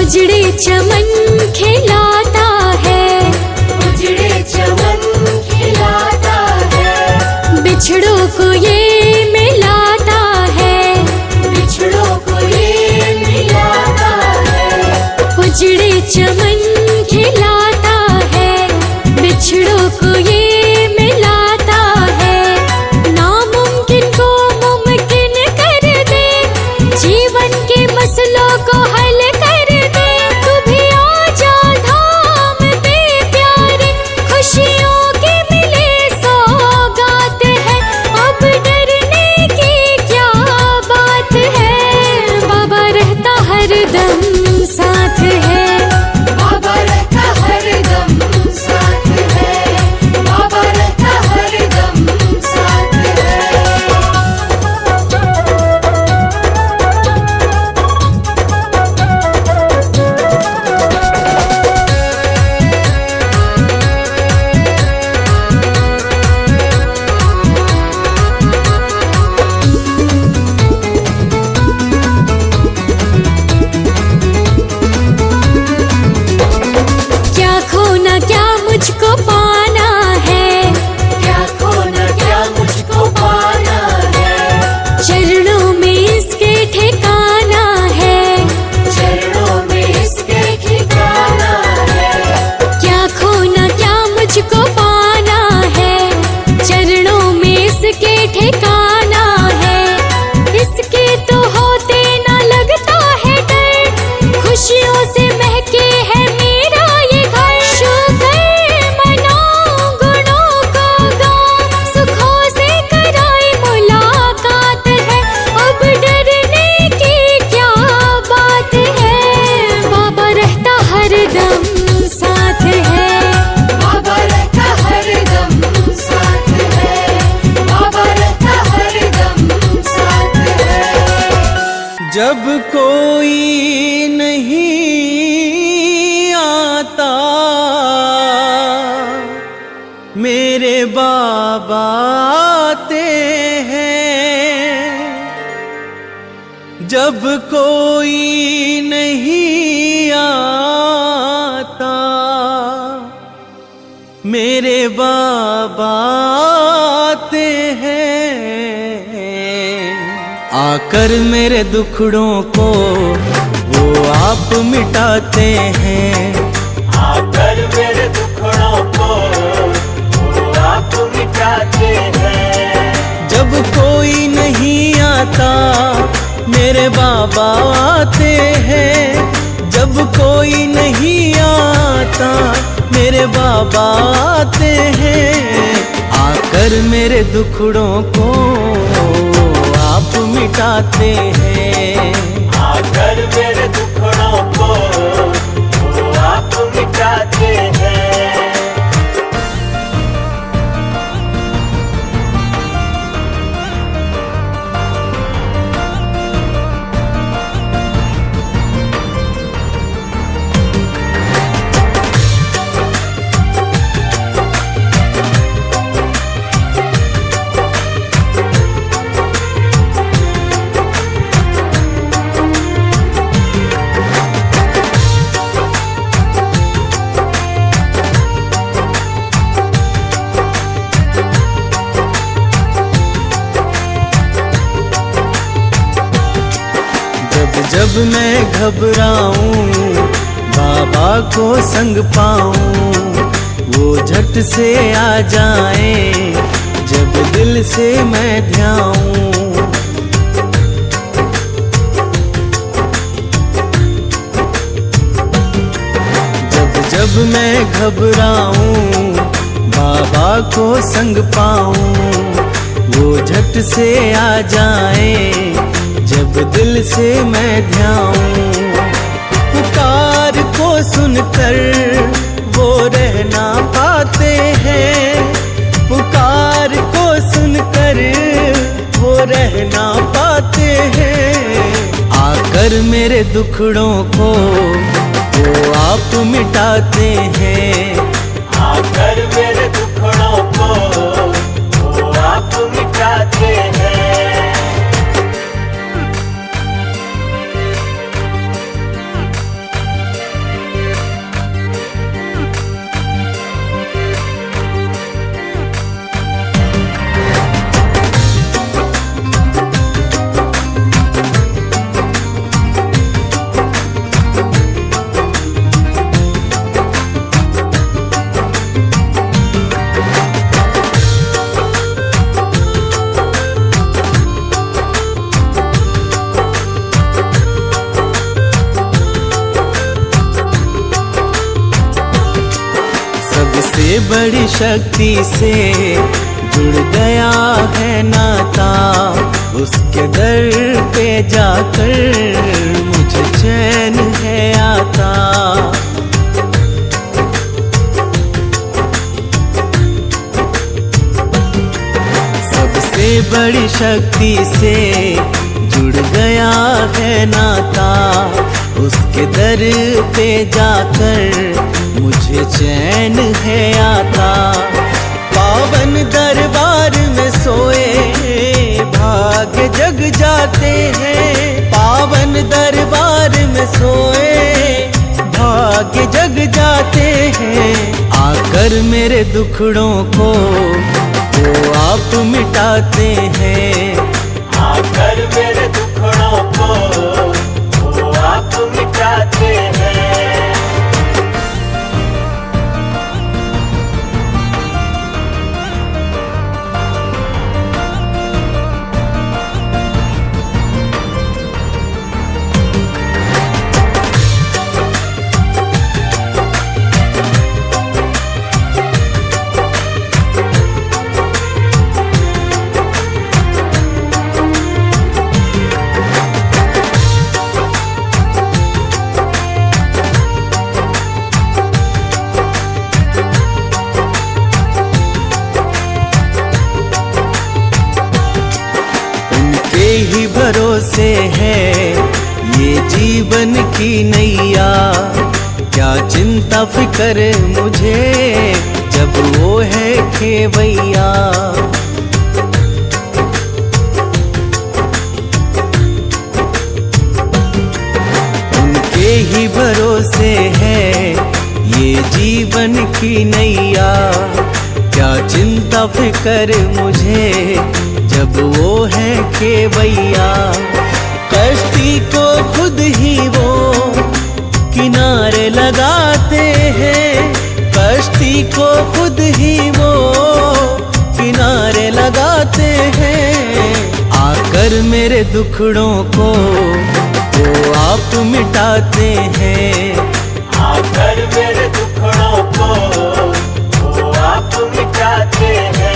उजड़े चमन खिलाता है, उजड़े चमन खिलाता है, बिछड़ों को ये मिलाता है, बिछड़ों को ये मिलाता है। उजड़े चमन खिलाता है, बिछड़ों को ये मिलाता है। नामुमकिन को मुमकिन कर दे, जीवन के मसलों को हल कर दे। तू भी आजा धाम पे प्यारे, खुशियों की मिले सौगात है। अब डरने की क्या बात है, बाबा रहता हरदम साथ है। बाबा रहता हरदम साथ है, बाबा रहता हरदम साथ है। क्या खोना क्या मुझको पाना है, क्या खोना क्या मुझको पाना है, चरणों में इसके ठिकाना है। चरणों में इसके ठिकाना है। क्या खोना क्या मुझको पाना है, चरणों में इसके ठिकाना है। इसके तो होते ना लगता है डर, खुशियों से महके है मेरा ये घर। शुक्र मनाऊं गुणों को गाऊं, सुखों से कराई मुलाकात है। अब डरने की क्या बात है, बाबा रहता हरदम साथ है। बाबा रहता हरदम साथ है, बाबा रहता हरदम साथ है। जब कोई नहीं आता मेरे बाबा आते हैं। जब कोई नहीं आता मेरे बाबा आते हैं। आकर मेरे दुखड़ों को वो आप मिटाते हैं। आकर मेरे दुखड़ों को वो आप मिटाते हैं। जब कोई नहीं आता मेरे बाबा आते हैं। जब कोई नहीं आता मेरे बाबा आते हैं। आकर मेरे दुखड़ों को आप मिटाते हैं। आकर मेरे दुखड़ों को वो आप मिटाते हैं। जब मैं घबराऊं बाबा को संग पाऊं, वो झट से आ जाए जब दिल से मैं ध्याऊं। जब मैं घबराऊं बाबा को संग पाऊं, वो झट से आ जाए जब दिल से मैं ध्याऊं। पुकार को सुनकर वो रह ना पाते हैं। पुकार को सुनकर वो रह ना पाते हैं। आकर मेरे दुखड़ों को वो आप मिटाते हैं। आकर मेरे दुखड़ों को वो आप मिटाते हैं। बड़ी शक्ति से जुड़ गया है नाता, उसके दर पे जाकर मुझे चैन है आता। सबसे बड़ी शक्ति से जुड़ गया है नाता, उसके दर पे जाकर मुझे चैन है आता। पावन दरबार में सोए भाग्य जग जाते हैं, पावन दरबार में सोए भाग्य जग जाते हैं। आकर मेरे दुखड़ों को वो आप मिटाते हैं, आकर मेरे दुखड़ों को वो आप मिटाते हैं। ही भरोसे है ये जीवन की नैया, क्या चिंता फिक्र मुझे जब वो है खेवैया। उनके ही भरोसे है ये जीवन की नैया, क्या चिंता फिक्र मुझे जब वो है खेवैया। कश्ती को खुद ही वो किनारे लगाते हैं, कश्ती को खुद ही वो किनारे लगाते हैं। आकर मेरे दुखड़ों को वो आप मिटाते हैं, आकर मेरे दुखड़ों को वो आप मिटाते हैं।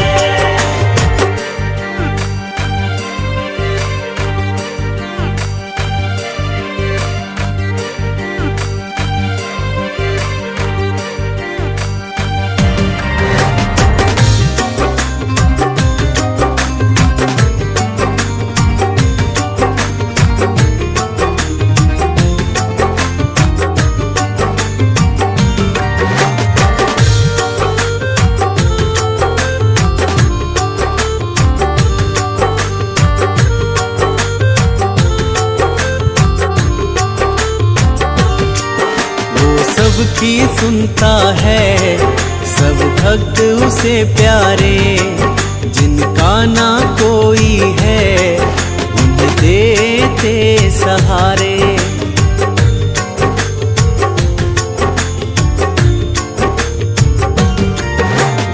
सबकी सुनता है सब भक्त उसे प्यारे, जिनका ना कोई है उन्हें देते सहारे।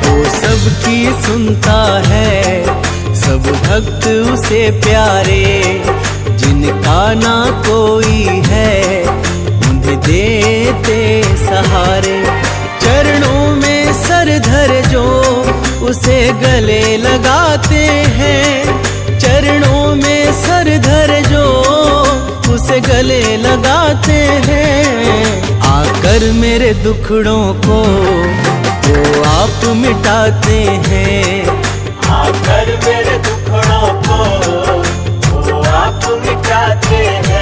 वो सबकी सुनता है सब भक्त उसे प्यारे, जिनका ना कोई है देते सहारे। चरणों में सर धर जो उसे गले लगाते हैं, चरणों में सर धर जो उसे गले लगाते हैं। आकर मेरे दुखड़ों को वो आप मिटाते हैं, आकर मेरे दुखड़ों को वो आप मिटाते हैं।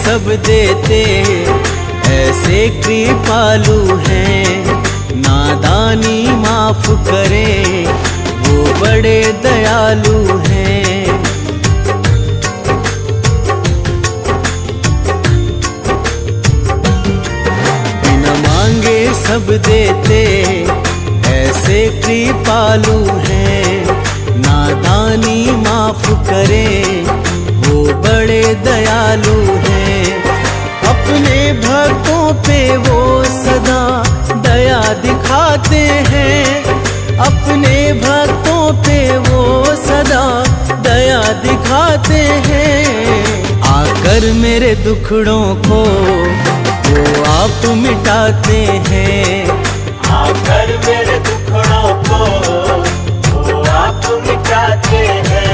सब देते ऐसे कृपालु हैं, नादानी माफ करे वो बड़े दयालु हैं। सब देते, ऐसे कृपालु हैं। नादानी माफ करे, वो बड़े दयालु हैं। अपने भक्तों पे वो सदा दया दिखाते हैं। अपने भक्तों पे वो सदा दया दिखाते हैं। आकर मेरे दुखड़ों को वो आप मिटाते हैं। आकर मेरे दुखड़ों को वो आप मिटाते हैं।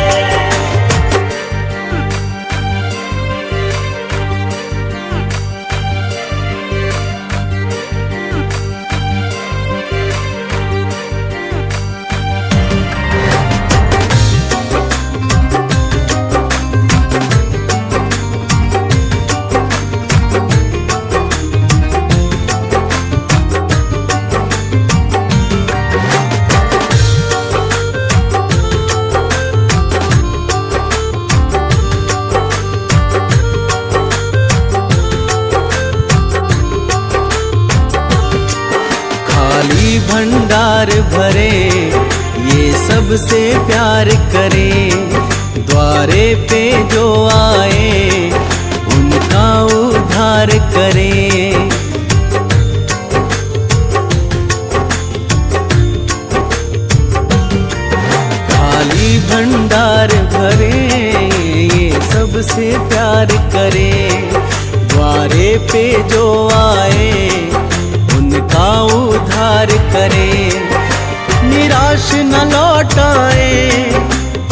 भंडार भरे, ये सबसे प्यार करे। द्वारे पे जो आए उनका उद्धार करे। खाली भंडार भरे, ये सबसे प्यार करे। द्वारे पे जो आए उनका उद्धार करे। निराश न लौटाए,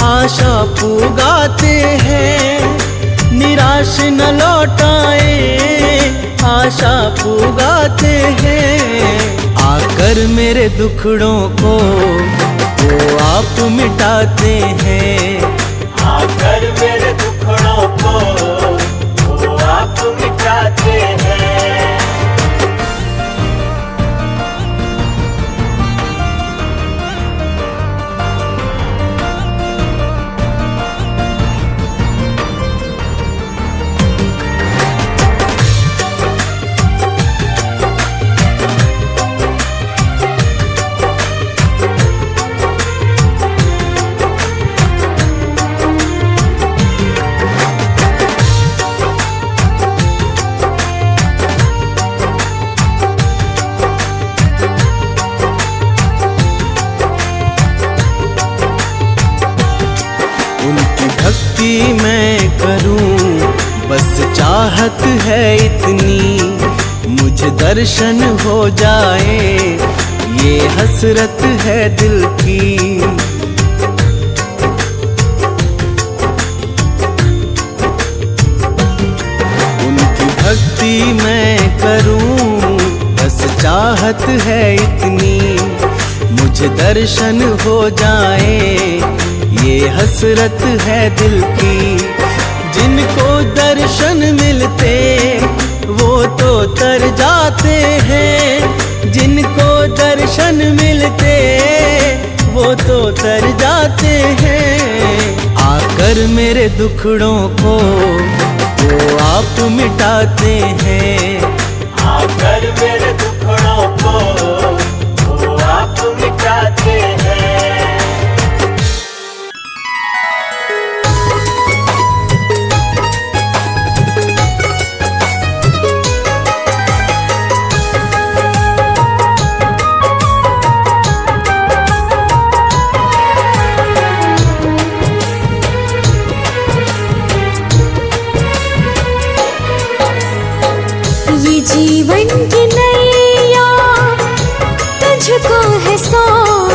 आशा पुगाते हैं। निराश न लौटाए, आशा पुगाते हैं। आकर मेरे दुखड़ों को वो आप मिटाते हैं। आकर मेरे दुखड़ों को वो आप मिटाते हैं। भक्ति मैं करूं, बस चाहत है इतनी। मुझे दर्शन हो जाए, ये हसरत है दिल की। उनकी भक्ति मैं करूं, बस चाहत है इतनी। मुझे दर्शन हो जाए, ये हसरत है दिल की। जिनको दर्शन मिलते वो तो तर जाते हैं। जिनको दर्शन मिलते वो तो तर जाते हैं। आकर मेरे दुखड़ों को वो आप मिटाते हैं। आकर मेरे दुखड़ों को वो आप मिटाते हैं। जीवन की नैया तुझको है सौंपी।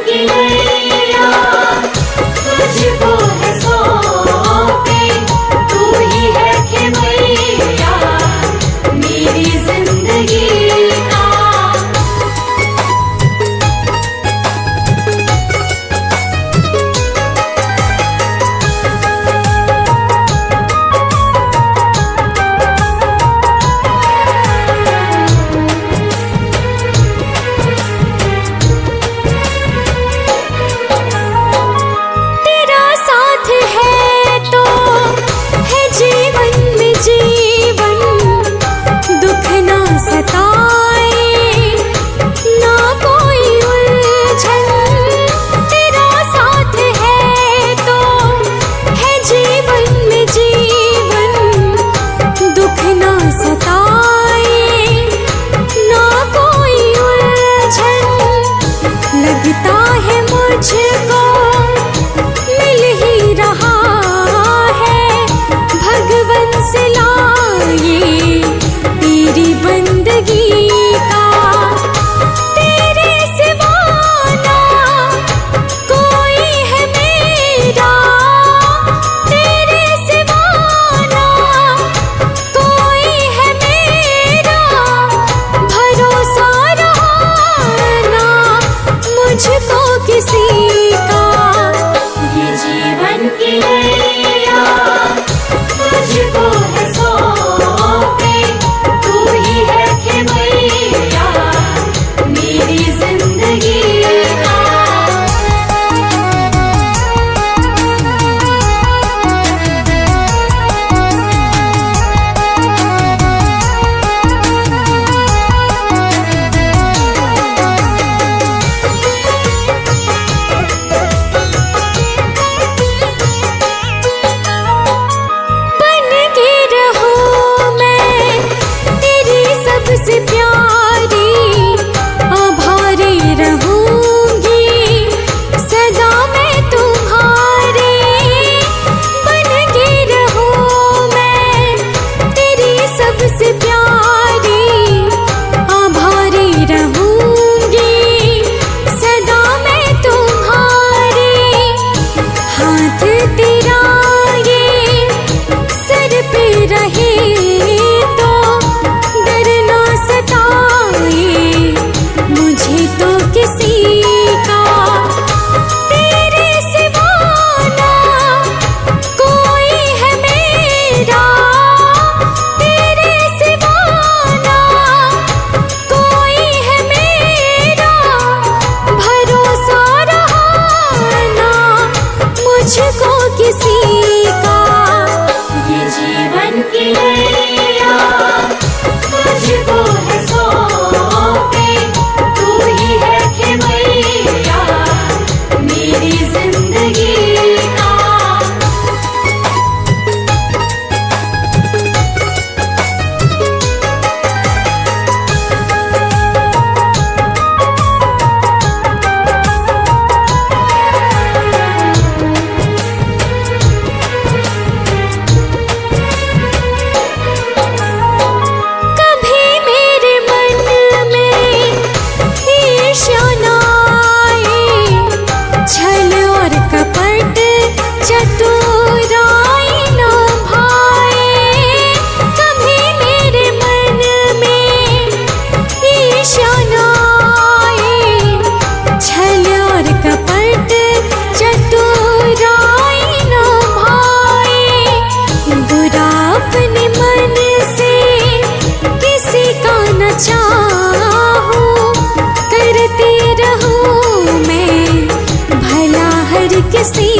की नैया तुझको है सौंपी, तू ही है खेमैया मेरी जिंदगी का। तेरा साथ है तो है जीवन में जीवन, दुख ना सताए ना कोई उलझन। तेरा साथ है तो है जीवन में जीवन, दुख ना सताए ना कोई उलझन। लगता है मुझको मिल ही रहा है भगवन से लाए तेरी बंदगी का। तेरे सिवा ना कोई है मेरा, तेरे सिवा ना कोई है मेरा, भरोसा रहा ना मुझको किसी का। ये जीवन की नैया तुझको है सौंपी, तू ही है खेमैया मेरी जिंदगी का। बन के रहूं मैं तेरी सबसे प्यारी, आभारी रहूंगी सदा मैं तुम्हारी। बन के रहूं मैं तेरी सबसे प्यारी, आभारी रहूंगी सदा मैं तुम्हारी। हाथ तेरा ये सर पे रहे तो डर ना सताए मुझे तो किसी का। तेरे सिवा ना कोई है मेरा, तेरे सिवा ना कोई है मेरा, भरोसा रहा ना मुझको किसी का। ये जीवन की नैया तुझको है सौंपी, तू ही है खेमैया मेरी जिंदगी का। कभी मेरे मन में ईर्ष्या ना आए, छल और कपट चतुराई ना भाए। कभी मेरे मन में ईर्ष्या ना आए, छल और कपट चतुराई ना भाए। बुरा अपने मन से किसी का न चाहूं, करती रहूं मैं भला हर किसी